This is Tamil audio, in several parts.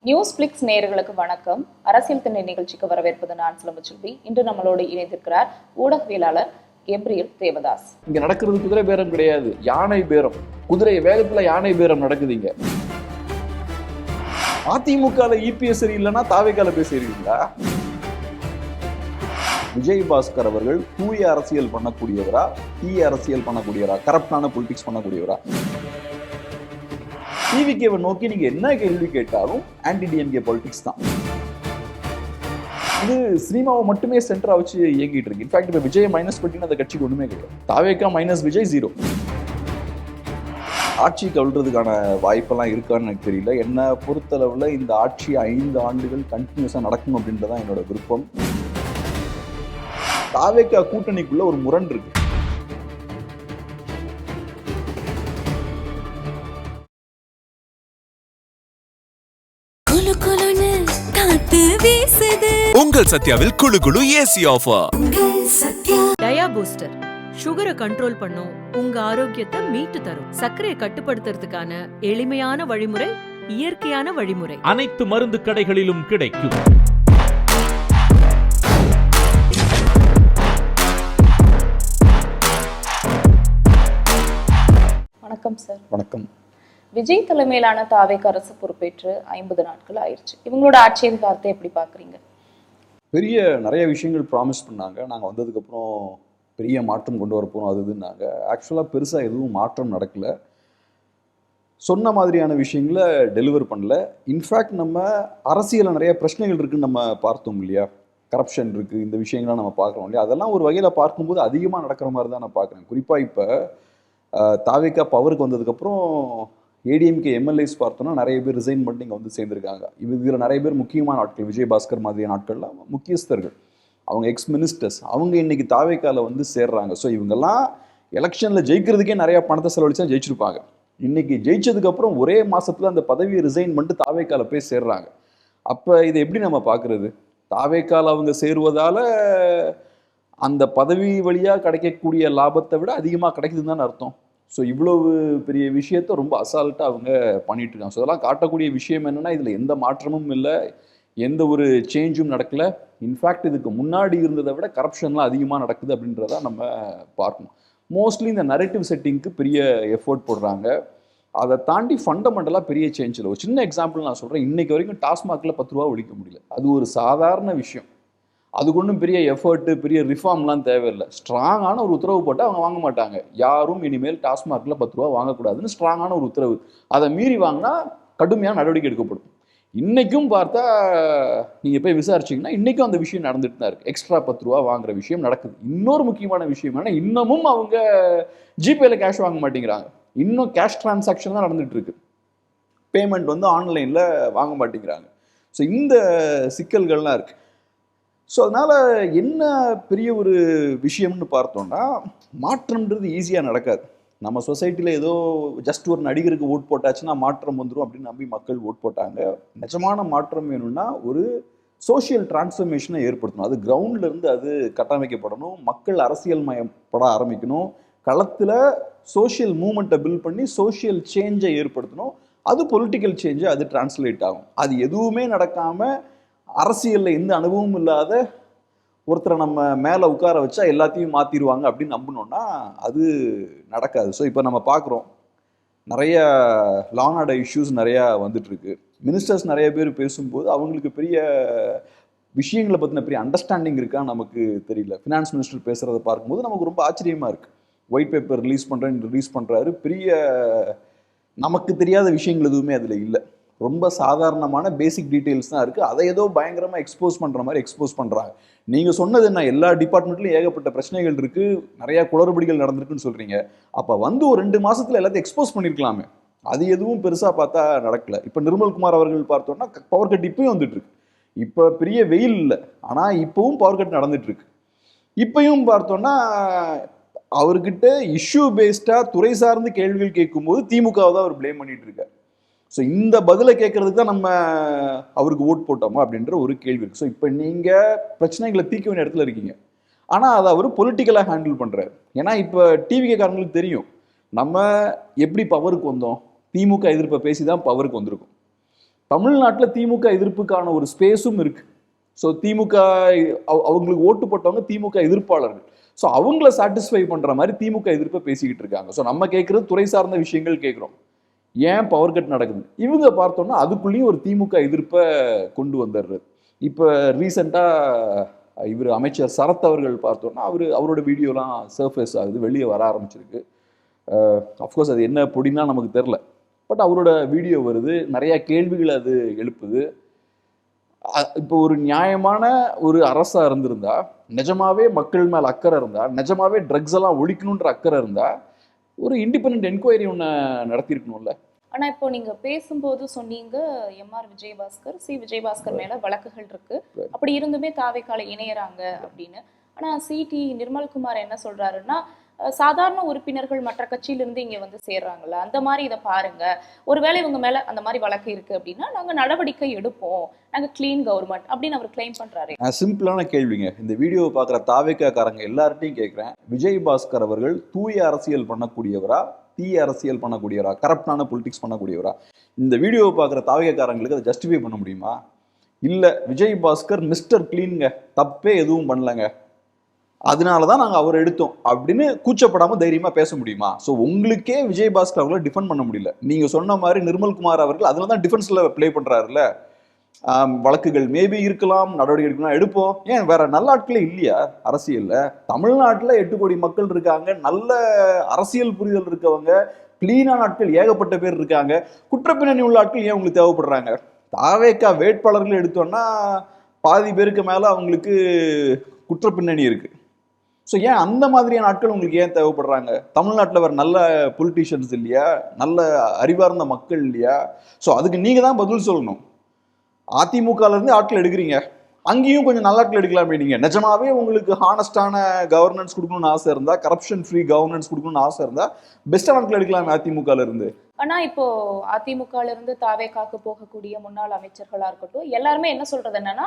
நியூஸ் பிளிக்ஸ் நேயர்களுக்கு வணக்கம். அரசியல் திண்ணை நிகழ்ச்சிக்கு வரவேற்பது நான் சிலம்புச்செல்வி. இன்று நம்மளோடு இணைந்திருக்கிறார் ஊடகவியலாளர் கேப்ரியல் தேவதாஸ். இங்க நடக்கிறது குதிரை பேரம் கிடையாது, யானை பேரம். குதிரை வேகத்துல யானை பேரம் நடக்குதுங்க. அதிமுக இபிஎஸ் சரியில்லைன்னா தாவேக்கால போய் சரிங்களா? விஜயபாஸ்கர் அவர்கள் தூய அரசியல் பண்ணக்கூடியவரா, தீய அரசியல் பண்ணக்கூடியவரா, கரப்டான பொலிட்டிக்ஸ் பண்ணக்கூடியவரா? டிவிகேவை நோக்கி நீங்க என்ன கேள்வி கேட்டாலும் ஆன்டி டிஎம்கே பொலிட்டிக்ஸ் தான். இது சினிமாவை மட்டுமே சென்டரா வச்சு இயங்கிட்டு இருக்கு. இன்ஃபேக்ட் இப்ப விஜய் மைனஸ் பண்ணிட்டு அந்த கட்சிக்கு ஒண்ணுமே கிடையாது. தாவேக்கா மைனஸ் விஜய் 0. ஆட்சி கவிழ்றதுக்கான வாய்ப்பெல்லாம் இருக்கான்னு எனக்கு தெரியல. என்னை பொறுத்தளவுல இந்த ஆட்சி 5 ஆண்டுகள் கண்டினியூஸா நடக்கும் அப்படின்றதான் என்னோட விருப்பம். தாவேக்கா கூட்டணிக்குள்ள ஒரு முரண் இருக்கு. உங்கள் சத்யாவில் குளு குளு ஏசி ஆஃபர். டயா பூஸ்டர் சுகரை கண்ட்ரோல் பண்ணும், உங்க ஆரோக்கியத்தை மீட்டு தரும். சர்க்கரையை கட்டுப்படுத்துறதுக்கான எளிமையான வழிமுறை, இயற்கையான வழிமுறை. அனைத்து மருந்து கடைகளிலும் கிடைக்கும். வணக்கம் சார். வணக்கம். விஜய் தலைமையிலான தாவேக்கா அரசு பொறுப்பேற்று 50 நாட்கள் ஆயிடுச்சு. இவங்களோட ஆட்சி அதிகாரத்தை எப்படி பாக்குறீங்க? நிறைய விஷயங்கள் ப்ராமிஸ் பண்ணாங்க. நாங்கள் வந்ததுக்கப்புறம் பெரிய மாற்றம் கொண்டு வர போகிறோம் அது இதுன்னாங்க. ஆக்சுவலாக பெருசாக எதுவும் மாற்றம் நடக்கலை. சொன்ன மாதிரியான விஷயங்களை டெலிவர் பண்ணல. இன்ஃபேக்ட் நம்ம அரசியலில் நிறைய பிரச்சனைகள் இருக்குதுன்னு நம்ம பார்த்தோம் இல்லையா? கரப்ஷன் இருக்குது, இந்த விஷயங்கள்லாம் நம்ம பார்க்குறோம் இல்லையா? அதெல்லாம் ஒரு வகையில் பார்க்கும்போது அதிகமாக நடக்கிற மாதிரி தான் நான் பார்க்குறேன். குறிப்பாக இப்போ தாவேக்கா பவருக்கு வந்ததுக்கப்புறம் ஏடிஎம்கே எம்எல்ஏஸ் பார்த்தோன்னா நிறைய பேர் ரிசைன் பண்ணி இங்கே வந்து சேர்ந்துருக்காங்க. இதில் நிறைய பேர் முக்கியமான ஆட்கள், விஜயபாஸ்கர் மாதிரியான ஆட்கள்லாம் முக்கியஸ்தர்கள், அவங்க எக்ஸ் மினிஸ்டர்ஸ், அவங்க இன்னைக்கு தாவேக்கால வந்து சேர்றாங்க. ஸோ இவங்கெல்லாம் எலெக்ஷனில் ஜெயிக்கிறதுக்கே நிறையா பணத்தை செலவழிச்சா ஜெயிச்சிருப்பாங்க. இன்னைக்கு ஜெயிச்சதுக்கப்புறம் ஒரே மாதத்தில் அந்த பதவியை ரிசைன் பண்ணிட்டு தாவேக்கால போய் சேர்றாங்க. அப்போ இதை எப்படி நம்ம பார்க்குறது? தாவேக்கால அவங்க சேருவதால் அந்த பதவி வழியாக கிடைக்கக்கூடிய லாபத்தை விட அதிகமாக கிடைக்குதுன்னு தான் அர்த்தம். ஸோ இவ்வளவு பெரிய விஷயத்த ரொம்ப அசால்ட்டாக அவங்க பண்ணிட்டு இருக்காங்க. ஸோ அதெல்லாம் காட்டக்கூடிய விஷயம் என்னென்னா, இதில் எந்த மாற்றமும் இல்லை, எந்த ஒரு சேஞ்சும் நடக்கலை. இன்ஃபேக்ட் இதுக்கு முன்னாடி இருந்ததை விட கரப்ஷன்லாம் அதிகமாக நடக்குது அப்படின்றத நம்ம பார்க்கணும். மோஸ்ட்லி இந்த நரேட்டிவ் செட்டிங்க்கு பெரிய எஃபோர்ட் போடுறாங்க. அதை தாண்டி ஃபண்டமெண்டலாக பெரிய சேஞ்ச் இல்லை. ஒரு சின்ன எக்ஸாம்பிள் நான் சொல்கிறேன். இன்னைக்கு வரைக்கும் டாஸ்மாகில் 10 ரூபா ஒழிக்க முடியல. அது ஒரு சாதாரண விஷயம். அதுக்கு ஒன்றும் பெரிய எஃபர்ட்டு, பெரிய ரிஃபார்ம்லாம் தேவையில்லை. ஸ்ட்ராங்கான ஒரு உத்தரவு போட்டால் அவங்க வாங்க மாட்டாங்க. யாரும் இனிமேல் டாஸ்மாகில் 10 ரூபா வாங்கக்கூடாதுன்னு ஸ்ட்ராங்கான ஒரு உத்தரவு. அதை மீறி வாங்கினா கடுமையான நடவடிக்கை எடுக்கப்படும். இன்றைக்கும் பார்த்தா நீங்கள் போய் விசாரிச்சிங்கன்னா இன்றைக்கும் அந்த விஷயம் நடந்துட்டு தான் இருக்குது. எக்ஸ்ட்ரா 10 ரூபா வாங்குற விஷயம் நடக்குது. இன்னொரு முக்கியமான விஷயம் என்னன்னா, இன்னமும் அவங்க ஜிபேல கேஷ் வாங்க மாட்டேங்கிறாங்க. இன்னும் கேஷ் டிரான்சாக்ஷன் தான் நடந்துட்டு இருக்கு. பேமெண்ட் வந்து ஆன்லைனில் வாங்க மாட்டேங்கிறாங்க. ஸோ இந்த சிக்கல்கள்லாம் இருக்குது. ஸோ அதனால் என்ன பெரிய ஒரு விஷயம்னு பார்த்தோம்னா, மாற்றம்ன்றது ஈஸியாக நடக்காது. நம்ம சொசைட்டியில் ஏதோ ஜஸ்ட் ஒரு நடிகருக்கு ஓட் போட்டாச்சுன்னா மாற்றம் வந்துடும் அப்படின்னு நம்பி மக்கள் ஓட் போட்டாங்க. நிஜமான மாற்றம் வேணும்னா ஒரு சோஷியல் டிரான்ஸ்ஃபர்மேஷனை ஏற்படுத்தணும். அது கிரவுண்ட்லேருந்து அது கட்டமைக்கப்படணும். மக்கள் அரசியல் மயப்பட ஆரம்பிக்கணும். களத்தில் சோஷியல் மூமெண்ட்டை பில்ட் பண்ணி சோஷியல் சேஞ்சை ஏற்படுத்தணும். அது பொலிட்டிக்கல் சேஞ்சை அது டிரான்ஸ்லேட் ஆகும். அது எதுவுமே நடக்காமல் அரசியலில் எந்த அனுபவமும் இல்லாத ஒருத்தரை நம்ம மேலே உட்கார வச்சா எல்லாத்தையும் மாற்றிடுவாங்க அப்படின்னு நம்பினோன்னா அது நடக்காது. ஸோ இப்போ நம்ம பார்க்குறோம், நிறைய லா அண்ட் ஆர்டர் இஷ்யூஸ் நிறையா வந்துட்டுருக்கு. மினிஸ்டர்ஸ் நிறைய பேர் பேசும்போது அவங்களுக்கு பெரிய விஷயங்களை பற்றின பெரிய அண்டர்ஸ்டாண்டிங் இருக்கான்னு நமக்கு தெரியல. ஃபினான்ஸ் மினிஸ்டர் பேசுகிறத பார்க்கும்போது நமக்கு ரொம்ப ஆச்சரியமாக இருக்குது. ஒயிட் பேப்பர் ரிலீஸ் பண்ணுறாரு. பெரிய நமக்கு தெரியாத விஷயங்கள் எதுவுமே அதில் இல்லை. ரொம்ப சாதாரணமான பேசிக் டீட்டெயில்ஸ் தான் இருக்குது. அதை ஏதோ பயங்கரமாக எக்ஸ்போஸ் பண்ணுற மாதிரி எக்ஸ்போஸ் பண்ணுறாங்க. நீங்கள் சொன்னது என்ன, எல்லா டிபார்ட்மெண்ட்லையும் ஏகப்பட்ட பிரச்சனைகள் இருக்குது, நிறையா குளறுபடிகள் நடந்திருக்குன்னு சொல்கிறீங்க. அப்போ வந்து ஒரு 2 மாதத்தில் எல்லாத்தையும் எக்ஸ்போஸ் பண்ணியிருக்கலாமே. அது எதுவும் பெருசாக பார்த்தா நடக்கலை. இப்போ நிர்மல்குமார் அவர்கள் பார்த்தோன்னா பவர் கட் இப்பயும் வந்துட்டுருக்கு. இப்போ பெரிய வெயில் இல்லை, ஆனால் இப்போவும் பவர் கட் நடந்துட்டுருக்கு. இப்பயும் பார்த்தோன்னா அவர்கிட்ட இஷ்யூ பேஸ்டாக துறை சார்ந்து கேள்விகள் கேட்கும்போது திமுகவை தான் அவர் பிளேம் பண்ணிட்டு இருக்கார். ஸோ இந்த பதிலை கேட்கறதுக்கு தான் நம்ம அவருக்கு ஓட் போட்டோமா அப்படின்ற ஒரு கேள்வி இருக்குது. ஸோ இப்போ நீங்கள் பிரச்சனைகளை தீர்க்க வேண்டிய இடத்துல இருக்கீங்க, ஆனால் அதை அவர் பொலிட்டிக்கலாக ஹேண்டில் பண்ணுறாரு. ஏன்னா இப்போ டிவிகே காரங்களுக்கு தெரியும் நம்ம எப்படி பவருக்கு வந்தோம். திமுக எதிர்ப்பை பேசி தான் பவருக்கு வந்திருக்கும். தமிழ்நாட்டில் திமுக எதிர்ப்புக்கான ஒரு ஸ்பேஸும் இருக்கு. ஸோ திமுக அவங்களுக்கு ஓட்டு போட்டவங்க திமுக எதிர்ப்பாளர்கள். ஸோ அவங்கள சாட்டிஸ்ஃபை பண்ற மாதிரி திமுக எதிர்ப்பை பேசிக்கிட்டு இருக்காங்க. ஸோ நம்ம கேட்கறது துறை சார்ந்த விஷயங்கள் கேட்குறோம். ஏன் பவர் கட் நடக்குது? இவங்க பார்த்தோம்னா அதுக்குள்ளேயும் ஒரு திமுக எதிர்ப்பை கொண்டு வந்துடுறது. இப்போ ரீசெண்டாக இவர் அமைச்சர் சரத் அவர்கள் பார்த்தோம்னா அவரோட வீடியோலாம் சர்ஃபேஸ் ஆகுது, வெளியே வர ஆரம்பிச்சிருக்கு. அஃப்கோர்ஸ் அது என்ன பொடினா நமக்கு தெரில. பட் அவரோட வீடியோ வருது, நிறையா கேள்விகள் அது எழுப்புது. இப்போ ஒரு நியாயமான ஒரு அரசா இருந்திருந்தா, நிஜமாவே மக்கள் மேல அக்கறை இருந்தா, நிஜமாவே ட்ரக்ஸ் எல்லாம் ஒழிக்கணுன்ற அக்கறை இருந்தா, ஒரு இண்டிபெண்டன்ட் என்கொயரி ஒன்று நடத்தியிருக்கணும்ல. ஆனா இப்போ நீங்க பேசும்போது சொன்னீங்க எம்ஆர் விஜயபாஸ்கர், விஜயபாஸ்கர் மேல வழக்குகள் இருக்கு, அப்படி இருந்துமே தாவேக்கால இணையறாங்க அப்படின்னு. ஆனா சிடி நிர்மல்குமார் என்ன சொல்றாருன்னா, சாதாரண உறுப்பினர்கள் மற்ற கட்சியிலிருந்து இங்க வந்து சேர்றாங்கல்ல, அந்த மாதிரி இதை பாருங்க, ஒருவேளை இவங்க மேல அந்த மாதிரி வழக்கு இருக்கு அப்படின்னா நாங்க நடவடிக்கை எடுப்போம், நாங்க கிளீன் கவர்மெண்ட் அப்படின்னு அவர் கிளைம் பண்றாரு. சிம்பிளான கேள்விங்க. இந்த வீடியோவை பார்க்குற தாவேக்காரங்க எல்லார்ட்டையும் கேட்குறேன், விஜயபாஸ்கர் அவர்கள் தூய அரசியல் பண்ணக்கூடியவரா, தீய அரசியல் பண்ணக்கூடியவரா, கரப்டான பொலிட்டிக்ஸ் பண்ணக்கூடியவரா? இந்த வீடியோவை பார்க்குற தாவேக்காரங்களுக்கு அதை ஜஸ்டிஃபை பண்ண முடியுமா? இல்லை விஜயபாஸ்கர் மிஸ்டர் கிளீனுங்க, தப்பே எதுவும் பண்ணலங்க, அதனால தான் நாங்கள் அவரை எடுத்தோம் அப்படின்னு கூச்சப்படாமல் தைரியமாக பேச முடியுமா? ஸோ உங்களுக்கே விஜயபாஸ்கர் அவர்களை டிஃபெண்ட் பண்ண முடியல. நீங்கள் சொன்ன மாதிரி நிர்மல்குமார் அவர்கள் அதில் தான் டிஃபென்ஸில் ப்ளே பண்ணுறாருல. வழக்குகள் மேபி இருக்கலாம், நடவடிக்கை எடுக்கலாம், எடுப்போம். ஏன் வேற நல்ல ஆட்களே இல்லையா அரசியலில்? தமிழ்நாட்டில் 8 கோடி மக்கள் இருக்காங்க, நல்ல அரசியல் புரிதல் இருக்கவங்க, கிளீனான ஆட்கள் ஏகப்பட்ட பேர் இருக்காங்க. குற்றப்பின்னணி உள்ள ஆட்கள் ஏன் உங்களுக்கு தேவைப்படுறாங்க? தாவேக்கா வேட்பாளர்கள் எடுத்தோன்னா பாதி பேருக்கு மேலே அவங்களுக்கு குற்றப்பின்னணி இருக்குது. ஸோ ஏன் அந்த மாதிரியான ஆட்கள் உங்களுக்கு ஏன் தேவைப்படுறாங்க? தமிழ்நாட்டில் வேறு நல்ல பொலிட்டீஷியன்ஸ் இல்லையா, நல்ல அறிவார்ந்த மக்கள் இல்லையா? ஸோ அதுக்கு நீங்கள் தான் பதில் சொல்லணும். அதிமுகலேருந்து ஆட்கள் எடுக்கிறீங்க, அங்கேயும் கொஞ்சம் நல்ல ஆட்கள் எடுக்கலாமே. நீங்கள் நிஜமாவே உங்களுக்கு ஹானஸ்டான கவர்னன்ஸ் கொடுக்கணும்னு ஆசை இருந்தால், கரப்ஷன் ஃப்ரீ கவர்னன்ஸ் கொடுக்கணும்னு ஆசை இருந்தால் பெஸ்ட்டான ஆட்கள் எடுக்கலாமே அதிமுகலேருந்து. ஆனா இப்போ அதிமுகல இருந்து தாவேக்காக்கு போகக்கூடிய முன்னாள் அமைச்சர்களா இருக்கட்டும், எல்லாருமே என்ன சொல்றது என்னன்னா,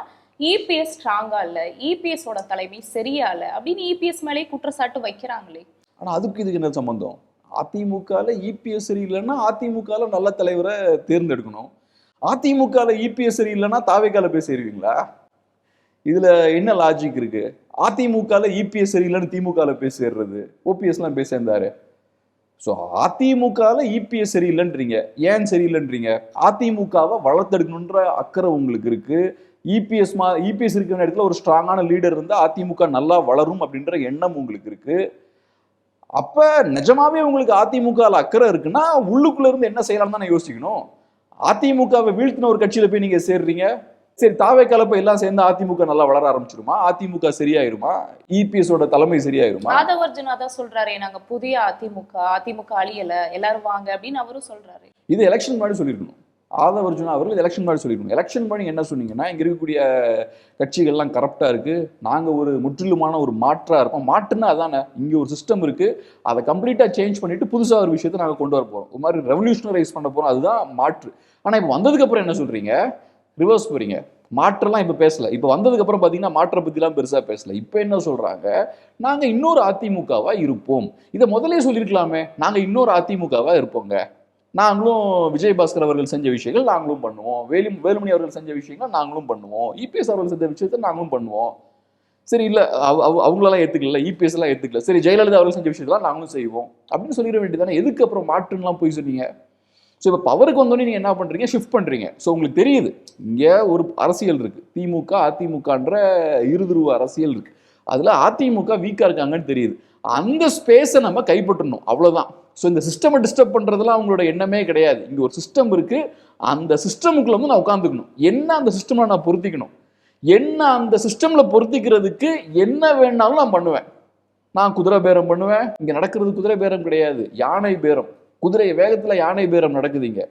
இபிஎஸ் ஸ்ட்ராங்கா இல்ல, இபிஎஸ் ஓட தலைமை சரியா இல்ல அப்படின்னு இபிஎஸ் மேலே குற்றச்சாட்டு வைக்கிறாங்களே. ஆனா அதுக்கு இதுக்கு என்ன சம்பந்தம்? அதிமுகல இபிஎஸ் சரி இல்லைன்னா அதிமுகல நல்ல தலைவரை தேர்ந்தெடுக்கணும். அதிமுகல இபிஎஸ் சரி இல்லைன்னா தாவேக்கால போய் சேருவீங்களா? இதுல என்ன லாஜிக் இருக்கு? அதிமுகல இபிஎஸ் சரி இல்லைன்னு திமுகல போய் சேர்றது, ஓபிஎஸ்லாம் போய் சேர்ந்தாரு. ஸோ அதிமுகல இபிஎஸ் சரியில்லைன்றீங்க, ஏன் சரியில்லைன்றீங்க? அதிமுகவை வளர்த்தெடுக்கணுன்ற அக்கறை உங்களுக்கு இருக்கு. இபிஎஸ் இருக்கிற இடத்துல ஒரு ஸ்ட்ராங்கான லீடர் இருந்தால் அதிமுக நல்லா வளரும் அப்படின்ற எண்ணம் உங்களுக்கு இருக்கு. அப்ப நிஜமாவே உங்களுக்கு அதிமுகல அக்கறை இருக்குன்னா உள்ளுக்குள்ள இருந்து என்ன செய்யலாம்னு தானே யோசிக்கணும். அதிமுகவை வீழ்த்தின ஒரு கட்சியில போய் நீங்க சேர்றீங்க. சரி, தாவேக்கால போய் எல்லாம் சேர்ந்து அதிமுக நல்லா வளர ஆரம்பிச்சிருமா? அதிமுக சரியாயிருமா? இபிஎஸோட தலைமை சரியாயிருமா? ஆதவர்ஜுனா தான் சொல்றாரு, நாங்க புதிய அதிமுக அழியல, எல்லாரும் வாங்க அப்படின்னு அவரும் சொல்றாரு. இது எலெக்ஷன் மாதிரி சொல்லியிருக்கணும். ஆதவர்ஜுனா அவர்கள் எலெக்ஷன் மாதிரி சொல்லியிருக்கணும். எலெக்ஷன் பண்ணி என்ன சொன்னீங்கன்னா, இங்க இருக்கக்கூடிய கட்சிகள்லாம் கரப்டா இருக்கு, நாங்க ஒரு முற்றிலுமான ஒரு மாற்றா இருப்போம். மாற்றுன்னா அதானே, இங்க ஒரு சிஸ்டம் இருக்கு, அதை கம்ப்ளீட்டா சேஞ்ச் பண்ணிட்டு புதுசா ஒரு விஷயத்தை நாங்க கொண்டு வர போறோம், ஒரு மாதிரி ரெவல்யூஷனரைஸ் பண்ண போறோம், அதுதான் மாற்று. ஆனா இப்ப வந்ததுக்கு அப்புறம் என்ன சொல்றீங்க? ரிவர்ஸ் போறீங்க. மாற்றெல்லாம் இப்ப பேசல. இப்ப வந்ததுக்கு அப்புறம் பாத்தீங்கன்னா மாற்ற பத்திலாம் பெருசா பேசல. இப்ப என்ன சொல்றாங்க? நாங்க இன்னொரு அதிமுகவா இருப்போம். இதை முதலே சொல்லியிருக்கலாமே, நாங்க இன்னொரு அதிமுகவா இருப்போங்க, நாங்களும் விஜயபாஸ்கர் அவர்கள் செஞ்ச விஷயங்கள் நாங்களும் பண்ணுவோம், வேலுமணி அவர்கள் செஞ்ச விஷயங்கள் நாங்களும் பண்ணுவோம், இபிஎஸ் அவர்கள் செஞ்ச விஷயத்தை நாங்களும் பண்ணுவோம். சரி, இல்ல அவங்களெல்லாம் ஏத்துக்கல, இபிஎஸ் எல்லாம் ஏத்துக்கல, சரி ஜெயலலிதா அவர்கள் செஞ்ச விஷயத்தெல்லாம் நாங்களும் செய்வோம் அப்படின்னு சொல்லிட வேண்டியதானே. எதுக்கு அப்புறம் மாற்றுலாம் போய் சொன்னீங்க? ஸோ இப்போ பவருக்கு வந்தோடனே நீங்கள் என்ன பண்ணுறீங்க? ஷிஃப்ட் பண்ணுறீங்க. ஸோ உங்களுக்கு தெரியுது இங்கே ஒரு அரசியல் இருக்குது, திமுக அதிமுகன்ற இருதுருவ அரசியல் இருக்குது. அதில் அதிமுக வீக்காக இருக்காங்கன்னு தெரியுது. அந்த ஸ்பேஸை நம்ம கைப்பற்றணும், அவ்வளோதான். ஸோ இந்த சிஸ்டமை டிஸ்டர்ப் பண்ணுறதுலாம் அவங்களோட எண்ணமே கிடையாது. இங்கே ஒரு சிஸ்டம் இருக்குது, அந்த சிஸ்டமுக்குள்ள வந்து நான் உட்காந்துக்கணும். என்ன அந்த சிஸ்டமில் நான் பொருத்திக்கணும், என்ன அந்த சிஸ்டமில் பொருத்திக்கிறதுக்கு என்ன வேணாலும் நான் பண்ணுவேன். நான் குதிரை பேரம் பண்ணுவேன். இங்கே நடக்கிறது குதிரை பேரம் கிடையாது, யானை பேரம். குதிரை வேகத்தில் யானை பேரம் நடக்குதுங்க.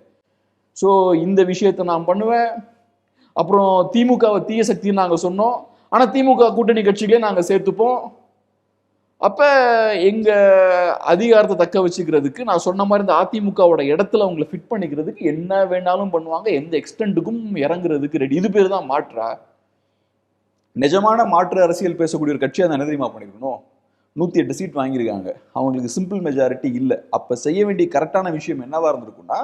ஸோ இந்த விஷயத்தை நான் பண்ணுவேன். அப்புறம் திமுகவை தீய சக்தின்னு நாங்கள் சொன்னோம், ஆனால் திமுக கூட்டணி கட்சிகளே நாங்கள் சேர்த்துப்போம். அப்போ எங்கள் அதிகாரத்தை தக்க வச்சுக்கிறதுக்கு நான் சொன்ன மாதிரி இந்த அதிமுகவோட இடத்துல அவங்களை ஃபிட் பண்ணிக்கிறதுக்கு என்ன வேணாலும் பண்ணுவாங்க, எந்த எக்ஸ்டென்ட்டுக்கும் இறங்குறதுக்கு ரெடி. இது பேர் தான் மாற்றா? நிஜமான மாற்று அரசியல் பேசக்கூடிய ஒரு கட்சியாக தான் என்ன தெரியுமா பண்ணியிருக்கணும்? 108 சீட் வாங்கியிருக்காங்க, அவங்களுக்கு சிம்பிள் மெஜாரிட்டி இல்லை. அப்போ செய்ய வேண்டிய கரெக்டான விஷயம் என்னவா இருந்திருக்குன்னா,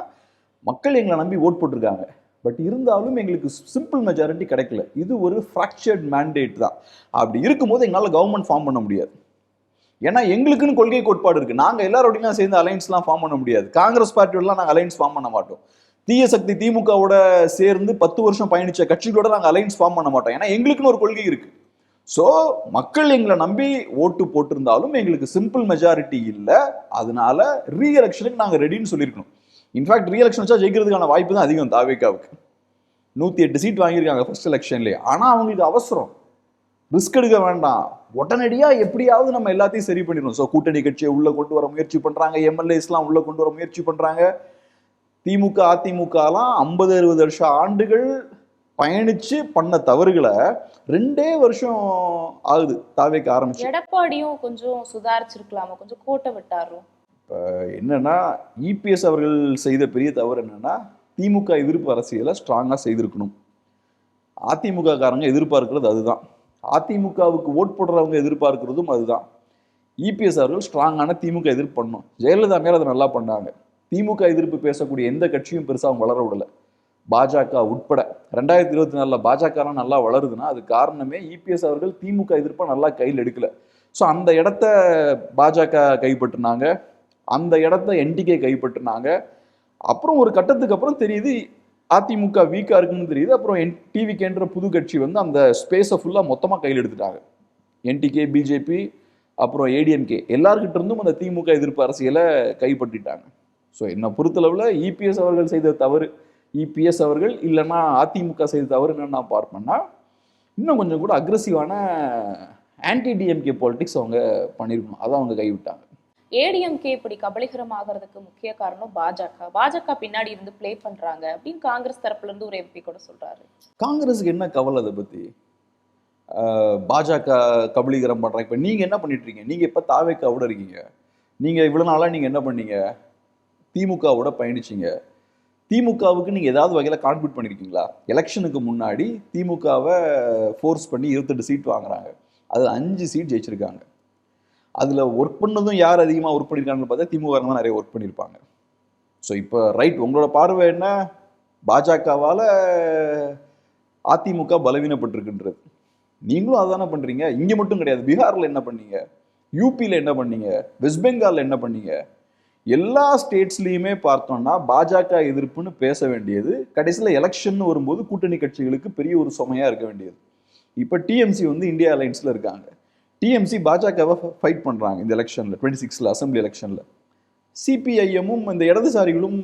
மக்கள் எங்களை நம்பி ஓட் போட்டிருக்காங்க, பட் இருந்தாலும் எங்களுக்கு சிம்பிள் மெஜாரிட்டி கிடைக்கல. இது ஒரு ஃப்ராக்சர்ட் மேண்டேட் தான். அப்படி இருக்கும்போது எங்களால் கவர்மெண்ட் ஃபார்ம் பண்ண முடியாது. ஏன்னா எங்களுக்குன்னு கொள்கை கோட்பாடு இருக்கு. நாங்கள் எல்லாரோடையும் சேர்ந்து அலைன்ஸ்லாம் ஃபார்ம் பண்ண முடியாது. காங்கிரஸ் பார்ட்டியோடலாம் நாங்கள் அலைன்ஸ் ஃபார்ம் பண்ண மாட்டோம். தீய சக்தி திமுகவோட சேர்ந்து 10 வருஷம் பயணிச்ச கட்சிகளோட நாங்கள் அலைன்ஸ் ஃபார்ம் பண்ண மாட்டோம். ஏன்னா எங்களுக்குன்னு ஒரு கொள்கை இருக்கு. ஸோ மக்கள் எங்களை நம்பி ஓட்டு போட்டிருந்தாலும் எங்களுக்கு சிம்பிள் மெஜாரிட்டி இல்லை. அதனால ரீஎலெக்ஷனுக்கு நாங்கள் ரெடின்னு சொல்லியிருக்கணும். இன்ஃபேக்ட் ரீஎலெக்ஷன் வச்சா ஜெயிக்கிறதுக்கான வாய்ப்பு தான் அதிகம். தாவேக்காவுக்கு 108 சீட் வாங்கியிருக்காங்க ஃபர்ஸ்ட் எலெக்ஷன்லேயே. ஆனால் அவங்களுக்கு அவசரம், ரிஸ்க் எடுக்க வேண்டாம், உடனடியாக எப்படியாவது நம்ம எல்லாத்தையும் சரி பண்ணிடணும். ஸோ கூட்டணி கட்சியை உள்ள கொண்டு வர முயற்சி பண்ணுறாங்க, எம்எல்ஏஸ்லாம் உள்ள கொண்டு வர முயற்சி பண்ணுறாங்க. திமுக அதிமுகலாம் 50-60 வருஷ ஆண்டுகள் பயணிச்சு பண்ண தவறுகளை 2 வருஷம் ஆகுது தாவேக்க ஆரம்பிச்சு. எடப்பாடியும் கொஞ்சம் சுதாரிச்சிருக்கலாமா, கொஞ்சம் கோட்டை விட்டாரும். என்னன்னா இபிஎஸ் அவர்கள் செய்த பெரிய தவறு என்னன்னா திமுக எதிர்ப்பு அரசியலை ஸ்ட்ராங்காக செய்திருக்கணும். அதிமுக காரங்க எதிர்பார்க்கிறது அதுதான். அதிமுகவுக்கு ஓட் போடுறவங்க எதிர்பார்க்கிறதும் அதுதான். இபிஎஸ் அவர்கள் ஸ்ட்ராங்கான திமுக எதிர்ப்பு பண்ணணும். ஜெயலலிதா மேல அதை நல்லா பண்ணாங்க. திமுக எதிர்ப்பு பேசக்கூடிய எந்த கட்சியும் பெருசாக அவங்க வளர விடலை, பாஜக உட்பட. 2024 பாஜகலாம் நல்லா வளருதுன்னா அது காரணமே இபிஎஸ் அவர்கள் திமுக எதிர்ப்பை நல்லா கையில் எடுக்கல. ஸோ அந்த இடத்த பாஜக கைப்பற்றினாங்க, அந்த இடத்த என்டிகே கைப்பற்றினாங்க. அப்புறம் ஒரு கட்டத்துக்கு அப்புறம் தெரியுது அதிமுக வீக்காக இருக்குன்னு தெரியுது. அப்புறம் டிவிகேன்ற புது கட்சி வந்து அந்த ஸ்பேஸை ஃபுல்லாக மொத்தமாக கையில் எடுத்துட்டாங்க. என்டிகே, பிஜேபி, அப்புறம் ஏடிஎம்கே எல்லார்கிட்ட இருந்தும் அந்த திமுக எதிர்ப்பு அரசியலை கைப்பற்றிட்டாங்க. ஸோ என்னை பொறுத்தளவில் இபிஎஸ் அவர்கள் செய்த தவறு, இபிஎஸ் அவர்கள் இல்லைன்னா அதிமுக செய்த தவறு என்னன்னு நான் பார்ப்பேன்னா, இன்னும் கொஞ்சம் கூட அக்ரெசிவான ஆன்டி டிஎம்கே பாலிடிக்ஸ் அவங்க பண்ணியிருக்கணும். அதை அவங்க கைவிட்டாங்க. ஏடிஎம்கே இப்படி கபலீகரம் ஆகிறதுக்கு முக்கிய காரணம் பாஜக பின்னாடி இருந்து பிளே பண்றாங்க அப்படின்னு காங்கிரஸ் தரப்புல இருந்து ஒரு எம்பி கூட சொல்றாரு. காங்கிரஸுக்கு என்ன கவலை அதை பத்தி? பாஜக கபலீகரம் பண்றாங்க. இப்ப நீங்க என்ன பண்ணிட்டு இருக்கீங்க? நீங்க இப்ப தாவேக்காவோட இருக்கீங்க. நீங்க இவ்வளவு நாளா நீங்க என்ன பண்ணீங்க? திமுகவோட பயணிச்சிங்க. திமுகவுக்கு நீங்க ஏதாவது வகையில கான்ட்ரிபியூட் பண்ணிருக்கீங்களா? எலெக்ஷனுக்கு முன்னாடி திமுகவை ஃபோர்ஸ் பண்ணி 28 சீட் வாங்குறாங்க. அது 5 சீட் ஜெயிச்சிருக்காங்க. அதுல ஒர்க் பண்ணதும் யார் அதிகமாக ஒர்க் பண்ணியிருக்காங்கன்னு பார்த்தா திமுக தான் நிறைய ஒர்க் பண்ணியிருப்பாங்க. ஸோ இப்போ ரைட், உங்களோட பார்வை என்ன? பாஜகவால் அதிமுக பலவீனப்பட்டிருக்குன்றது. நீங்களும் அதானே பண்றீங்க. இங்க மட்டும் கிடையாது. பீகார்ல என்ன பண்ணீங்க? யூபியில் என்ன பண்ணீங்க? வெஸ்ட் பெங்கால்ல என்ன பண்ணீங்க? எல்லா ஸ்டேட்ஸ்லையுமே பார்த்தோம்னா பாஜக எதிர்ப்புன்னு பேச வேண்டியது கடைசியில் எலெக்ஷன் வரும்போது கூட்டணி கட்சிகளுக்கு பெரிய ஒரு சுமையா இருக்க வேண்டியது. இப்போ டிஎம்சி வந்து இந்தியா அலைன்ஸ்ல இருக்காங்க. டிஎம்சி பாஜகவை ஃபைட் பண்றாங்க இந்த எலெக்ஷன்ல, 26 அசம்பிளி எலெக்ஷன்ல. சிபிஐஎம்மும் இந்த இடதுசாரிகளும்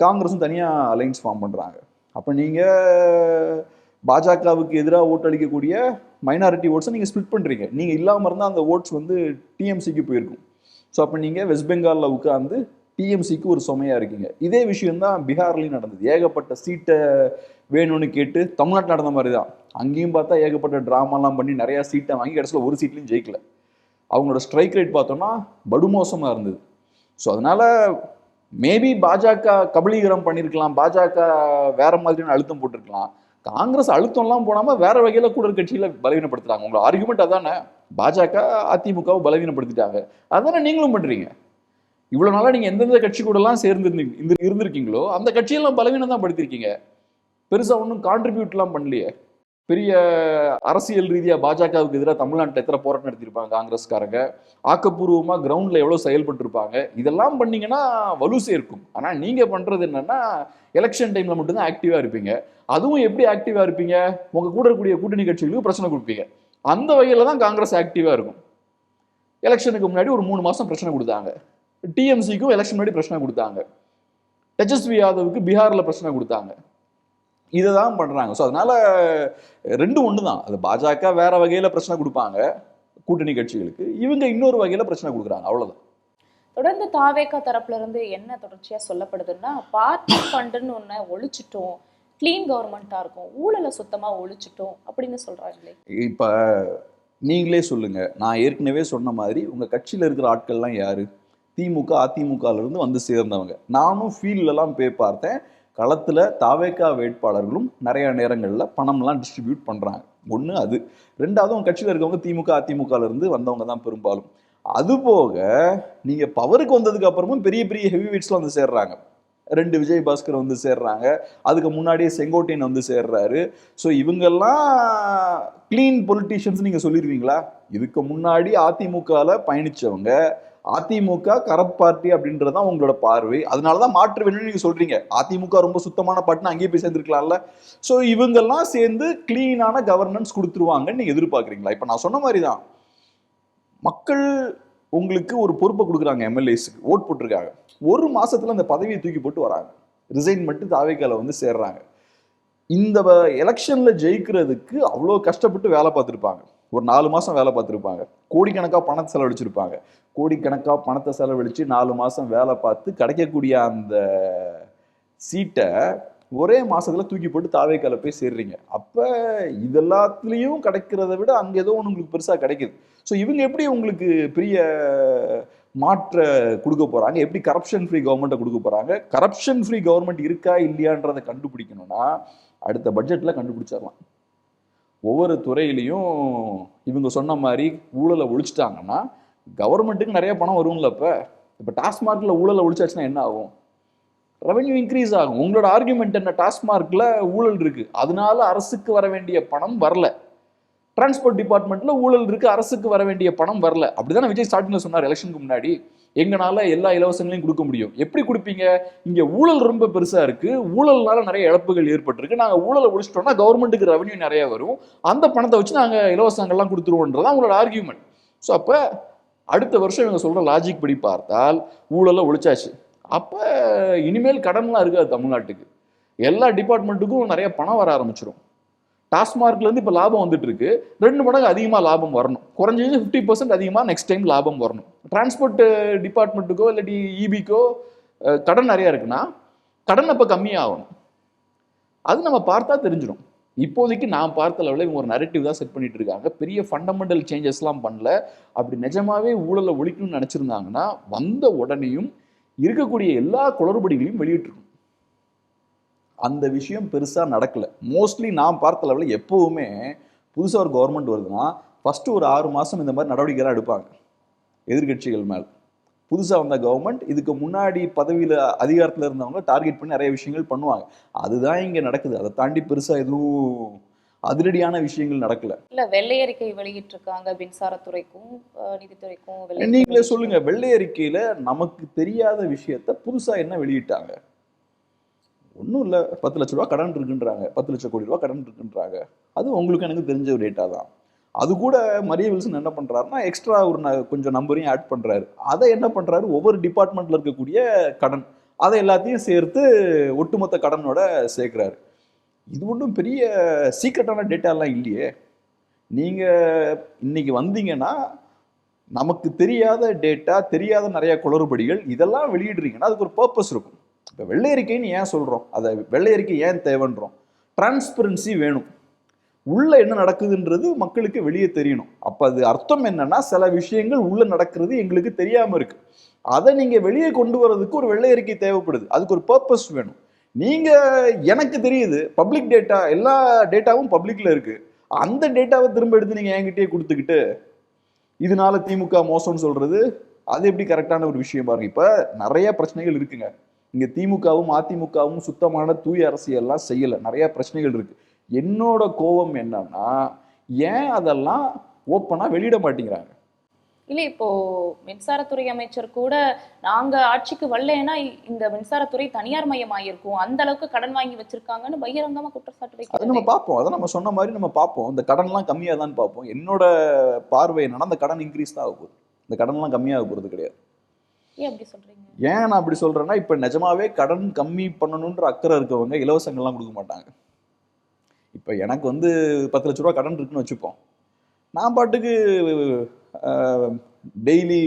காங்கிரஸும் தனியா அலைன்ஸ் ஃபார்ம் பண்றாங்க. அப்ப நீங்க பாஜகவுக்கு எதிராக ஓட்டு அளிக்கக்கூடிய மைனாரிட்டி ஓட்ஸை நீங்க ஸ்பிளிட் பண்றீங்க. நீங்க இல்லாம இருந்தால் அந்த ஓட்ஸ் வந்து டிஎம்சிக்கு போயிருக்கும். ஸோ அப்போ நீங்கள் வெஸ்ட் பெங்காலில் உட்காந்து டிஎம்சிக்கு ஒரு சுமையாக இருக்கீங்க. இதே விஷயம்தான் பீகார்லையும் நடந்தது. ஏகப்பட்ட சீட்டை வேணும்னு கேட்டு தமிழ்நாட்டில் நடந்த மாதிரி தான். அங்கேயும் பார்த்தா ஏகப்பட்ட ட்ராமாலாம் பண்ணி நிறையா சீட்டை வாங்கி கடைசியில் ஒரு சீட்லையும் ஜெயிக்கல. அவங்களோட ஸ்ட்ரைக் ரேட் பார்த்தோம்னா படுமோசமாக இருந்தது. ஸோ அதனால மேபி பாஜக கபலீகரம் பண்ணியிருக்கலாம், பாஜக வேற மாதிரியான அழுத்தம் போட்டிருக்கலாம். காங்கிரஸ் அழுத்தம்லாம் போடாமல் வேற வகையில் கூட கட்சியில் பலவீனப்படுத்துறாங்க. உங்களோட ஆர்குமெண்ட் அதானே, பாஜக அதிமுகவை பலவீனப்படுத்திட்டாங்க. அதானே நீங்களும் பண்றீங்க. இவ்வளவு நாளா நீங்க எந்தெந்த கட்சி கூட எல்லாம் இருந்திருக்கீங்களோ அந்த கட்சியெல்லாம் பலவீனம் தான் படுத்திருக்கீங்க. பெருசா ஒன்றும் கான்ட்ரிபியூட்லாம் பண்ணலையே. பெரிய அரசியல் ரீதியா பாஜகவுக்கு எதிராக தமிழ்நாட்டில் எத்தனை போராட்டம் நடத்திருப்பாங்க காங்கிரஸ்காரங்க, ஆக்கப்பூர்வமா கிரவுண்ட்ல எவ்வளவு செயல்பட்டு இருப்பாங்க. இதெல்லாம் பண்ணீங்கன்னா வலு சேர்க்கும். ஆனா நீங்க பண்றது என்னன்னா எலெக்ஷன் டைம்ல மட்டும்தான் ஆக்டிவா இருப்பீங்க. அதுவும் எப்படி ஆக்டிவா இருப்பீங்க? உங்க கூட இருக்கக்கூடிய கூட்டணி கட்சிகளுக்கு பிரச்சனை கொடுப்பீங்க. அந்த வகையில தான் காங்கிரஸ் ஆக்டிவா இருக்கும். எலெக்ஷனுக்கு முன்னாடி ஒரு 3 மாசம் பிரச்சனை கொடுத்தாங்க. டிஎம்சிக்கும் எலெக்ஷன் முன்னாடி பிரச்சனை கொடுத்தாங்க. தேஜஸ்வி யாதவுக்கு பீகார்ல பிரச்சனை கொடுத்தாங்க. இதை தான் பண்றாங்க. ஸோ அதனால 2 ஒன்று தான். அது பாஜக வேற வகையில பிரச்சனை கொடுப்பாங்க கூட்டணி கட்சிகளுக்கு, இவங்க இன்னொரு வகையில பிரச்சனை கொடுக்குறாங்க. அவ்வளவுதான். தொடர்ந்து தாவேகா தரப்புல இருந்து என்ன தொடர்ச்சியா சொல்லப்படுதுன்னா, பார்ட்டி ஃபண்டுன்னு ஒண்ணு ஒழிச்சிட்டோம், கிளீன் கவர்மெண்டா இருக்கும், ஊழலை சுத்தமா ஒழிச்சிட்டோம் அப்படின்னு சொல்றாங்களே. இப்ப நீங்களே சொல்லுங்க. நான் ஏற்கனவே சொன்ன மாதிரி உங்க கட்சியில இருக்கிற ஆட்கள்லாம் யாரு? திமுக அதிமுகல இருந்து வந்து சேர்ந்தவங்க. நானும் ஃபீல்ட்லாம் போய் பார்த்தேன். களத்துல தாவேகா வேட்பாளர்களும் நிறைய நேரங்களில் பணம்லாம் டிஸ்ட்ரிபியூட் பண்றாங்க. ஒன்று அது. 2வது உங்க கட்சியில் இருக்கவங்க திமுக அதிமுகல இருந்து வந்தவங்க தான் பெரும்பாலும். அது போக நீங்க பவருக்கு வந்ததுக்கு அப்புறமும் பெரிய பெரிய ஹெவி வெயிட்ஸ்லாம் வந்து சேர்றாங்க. 2 விஜயபாஸ்கர் வந்து சேர்றாங்க, அதுக்கு முன்னாடியே செங்கோட்டையன் வந்து சேர்றாரு. ஸோ இவங்கெல்லாம் கிளீன் பொலிட்டீஷியன்ஸ் நீங்க சொல்லிடுவீங்களா? இதுக்கு முன்னாடி அதிமுகவில் பயணிச்சவங்க, அதிமுக கரப்ட் பார்ட்டி அப்படின்றதான் உங்களோட பார்வை. அதனாலதான் மாற்று வேணும்னு நீங்க சொல்றீங்க. அதிமுக ரொம்ப சுத்தமான பார்ட்டினா அங்கேயே போய் சேர்ந்துருக்கலாம்ல. ஸோ இவங்கெல்லாம் சேர்ந்து கிளீனான கவர்னன்ஸ் கொடுத்துருவாங்கன்னு நீங்க எதிர்பார்க்குறீங்களா? இப்போ நான் சொன்ன மாதிரி தான், மக்கள் உங்களுக்கு ஒரு பொறுப்பை கொடுக்குறாங்க, எம்எல்ஏஸுக்கு ஓட் போட்டிருக்காங்க. ஒரு மாசத்துல அந்த பதவியை தூக்கி போட்டு வராங்க, ரிசைன் மட்டும் தாவேக்கால வந்து சேர்றாங்க. இந்த எலெக்ஷன்ல ஜெயிக்கிறதுக்கு அவ்வளோ கஷ்டப்பட்டு வேலை பார்த்துருப்பாங்க. ஒரு 4 மாசம் வேலை பார்த்துருப்பாங்க, கோடிக்கணக்காக பணத்தை செலவழிச்சிருப்பாங்க. கோடிக்கணக்காக பணத்தை செலவழிச்சு 4 மாசம் வேலை பார்த்து கிடைக்கக்கூடிய அந்த சீட்டை ஒரே மாசத்துல தூக்கி போட்டு தாவேக்கால போய் சேர்றீங்க. அப்ப இதெல்லாத்துலயும் கிடைக்கிறத விட அங்க ஏதோ ஒன்று உங்களுக்கு பெருசா கிடைக்குது. ஸோ இவங்க எப்படி உங்களுக்கு பெரிய மாற்ற கொடுக்க போறாங்க? எப்படி கரப்ஷன் ஃப்ரீ கவர்மெண்ட்டை கொடுக்க போறாங்க? கரப்ஷன் ஃப்ரீ கவர்மெண்ட் இருக்கா இல்லையான்றதை கண்டுபிடிக்கணும்னா அடுத்த பட்ஜெட்ல கண்டுபிடிச்சிடலாம். ஒவ்வொரு துறையிலையும் இவங்க சொன்ன மாதிரி ஊழலை ஒழிச்சிட்டாங்கன்னா கவர்மெண்ட்டுக்கு நிறைய பணம் வரும்ல. இப்போ டாஸ்மார்க்ல ஊழலை ஒழிச்சாச்சுன்னா என்ன ஆகும்? ரெவென்யூ இன்க்ரீஸ் ஆகும். உங்களோட ஆர்குமெண்ட் என்ன? டாஸ்மார்க்ல ஊழல் இருக்கு, அதனால அரசுக்கு வர வேண்டிய பணம் வரல. டிரான்ஸ்போர்ட் டிபார்ட்மெண்ட்ல ஊழல் இருக்கு, அரசுக்கு வர வேண்டிய பணம் வரல. அப்படிதானே விஜய் ஸ்டார்டிங்ல சொன்னார் எலெக்ஷனுக்கு முன்னாடி, எங்கனால எல்லா இலவசங்களையும் கொடுக்க முடியும். எப்படி கொடுப்பீங்க? இங்க ஊழல் ரொம்ப பெருசா இருக்கு, ஊழல்னால நிறைய இழப்புகள் ஏற்பட்டிருக்கு, நாங்க ஊழலை ஒழிச்சிட்டோம்னா கவர்மெண்ட்டுக்கு ரெவென்யூ நிறைய வரும், அந்த பணத்தை வச்சு நாங்க இலவசங்கள்லாம் கொடுத்துருவோன்றதான் உங்களோட ஆர்கியூமெண்ட். ஸோ அப்ப அடுத்த வருஷம் இவங்க சொல்ற லாஜிக் படி பார்த்தால் ஊழலை ஒழிச்சாச்சு. அப்ப இனிமேல் கடன்லாம் இருக்காது தமிழ்நாட்டுக்கு. எல்லா டிபார்ட்மெண்ட்டுக்கும் நிறைய பணம் வர ஆரம்பிச்சிடும். டாஸ்மார்க்ல இருந்து இப்ப லாபம் வந்துட்டு இருக்கு, 2 மடங்கு அதிகமா லாபம் வரணும், குறைஞ்சது 50% அதிகமா நெக்ஸ்ட் டைம் லாபம் வரணும். டிரான்ஸ்போர்ட் டிபார்ட்மெண்ட்டுக்கோ இல்லாட்டி இபிக்கோ கடன் நிறைய இருக்குன்னா கடன் அப்ப கம்மியாகணும். அது நம்ம பார்த்தா தெரிஞ்சிடும். இப்போதைக்கு நான் பார்த்த அளவில் இவங்க ஒரு நரேட்டிவ் தான் செட் பண்ணிட்டு இருக்காங்க, பெரிய ஃபண்டமெண்டல் சேஞ்சஸ்லாம் பண்ணல. அப்படி நிஜமாவே ஊழலை ஒழிக்கணும்னு நினைச்சிருந்தாங்கன்னா வந்த உடனேயும் இருக்கக்கூடிய எல்லா குளறுபடிகளையும் வெளியிட்டிருக்கும். அந்த விஷயம் பெருசா நடக்கல. மோஸ்ட்லி நான் பார்த்த அளவில் எப்பவுமே புதுசாக ஒரு கவர்மெண்ட் வருதுன்னா ஃபர்ஸ்ட் ஒரு 6 மாசம் இந்த மாதிரி நடவடிக்கைலாம் எடுப்பாங்க எதிர்கட்சிகள் மேல். புதுசாக வந்த கவர்மெண்ட் இதுக்கு முன்னாடி பதவியில் அதிகாரத்தில் இருந்தவங்க டார்கெட் பண்ணி நிறைய விஷயங்கள் பண்ணுவாங்க. அதுதான் இங்கே நடக்குது. அதை தாண்டி பெருசாக எதுவும் அதிரடியான விஷயங்கள் நடக்கல. இல்ல வெள்ளை அறிக்கை வெளியிட்டிருக்காங்க மின்சாரத்துறைக்கும் நிதித்துறைக்கும். நீங்களே சொல்லுங்க, வெள்ளை அறிக்கையில நமக்கு தெரியாத விஷயத்த புதுசா என்ன வெளியிட்டாங்க? ஒன்றும் இல்லை, 10 லட்ச ரூபா கடன் இருக்குன்றாங்க, 10 லட்சம் கோடி ரூபா கடன் இருக்குன்றாங்க. அது உங்களுக்கு எனக்கு தெரிஞ்ச ஒரு டேட்டா தான். அது கூட மரிய வில்சன் என்ன பண்றாருன்னா எக்ஸ்ட்ரா ஒரு கொஞ்சம் நம்பரையும் ஆட் பண்றாரு. அதை என்ன பண்றாரு, ஒவ்வொரு டிபார்ட்மெண்ட்ல இருக்கக்கூடிய கடன் அதை எல்லாத்தையும் சேர்த்து ஒட்டுமொத்த கடனோட சேர்க்கிறாரு. இது ஒன்றும் பெரிய சீக்ரெட்டான டேட்டாலாம் இல்லையே. நீங்க இன்னைக்கு வந்தீங்கன்னா நமக்கு தெரியாத டேட்டா, தெரியாத நிறைய குளறுபடிகள் இதெல்லாம் வெளியிடுறீங்கன்னா அதுக்கு ஒரு பர்பஸ் இருக்கும். இப்போ வெள்ளை அறிக்கைன்னு ஏன் சொல்றோம்? அதை வெள்ளை அறிக்கை ஏன் தேவைன்றோம்? டிரான்ஸ்பரன்சி வேணும். உள்ள என்ன நடக்குதுன்றது மக்களுக்கு வெளியே தெரியணும். அப்ப அது அர்த்தம் என்னன்னா சில விஷயங்கள் உள்ள நடக்கிறது எங்களுக்கு தெரியாம இருக்கு, அதை நீங்க வெளியே கொண்டு வர்றதுக்கு ஒரு வெள்ளை அறிக்கை தேவைப்படுது. அதுக்கு ஒரு பர்பஸ் வேணும். நீங்க எனக்கு தெரியுது பப்ளிக் டேட்டா, எல்லா டேட்டாவும் பப்ளிக்ல இருக்கு, அந்த டேட்டாவை திரும்ப எடுத்து நீங்க என்கிட்டயே கொடுத்துக்கிட்டு இதனால திமுக மோசம்னு சொல்றது அது எப்படி கரெக்டான ஒரு விஷயம் பாருங்க. இப்ப நிறைய பிரச்சனைகள் இருக்குங்க. இங்க திமுகவும் அதிமுகவும் சுத்தமான தூய அரசியல்லாம் செய்யல, நிறைய பிரச்சனைகள் இருக்கு. என்னோட கோபம் என்னன்னா ஏன் அதெல்லாம் ஓப்பனா வெளியிட மாட்டேங்கிறாங்க? இல்ல இப்போ மின்சாரத்துறை அமைச்சர் கூட நாங்க ஆட்சிக்கு வரலன்னா இந்த மின்சாரத்துறை தனியார் மயமாயிருக்கும், அந்த அளவுக்கு கடன் வாங்கி வச்சிருக்காங்கன்னு பகிரங்கமா குற்றச்சாட்டு வைக்கிறாங்க. அதை நம்ம பார்ப்போம், அதை நம்ம சொன்ன மாதிரி நம்ம பார்ப்போம். இந்த கடன்லாம் கம்மியாக தான் பார்ப்போம். என்னோட பார்வை என்னன்னா இந்த கடன் இன்க்ரீஸ் தான் ஆக போகுது, இந்த கடன்லாம் கம்மியாக போகிறது கிடையாது. ஏன் அப்படி சொல்றீங்க? ஏன் நான் அப்படி சொல்றேன்னா இப்ப நிஜமாவே கடன் கம்மி பண்ணணுன்ற அக்கறை இருக்கவங்க இலவசங்கள்லாம் கொடுக்க மாட்டாங்க. இப்ப எனக்கு வந்து 10 லட்ச ரூபா கடன் இருக்குன்னு வச்சுப்போம், நான் பாட்டுக்கு டெய்லி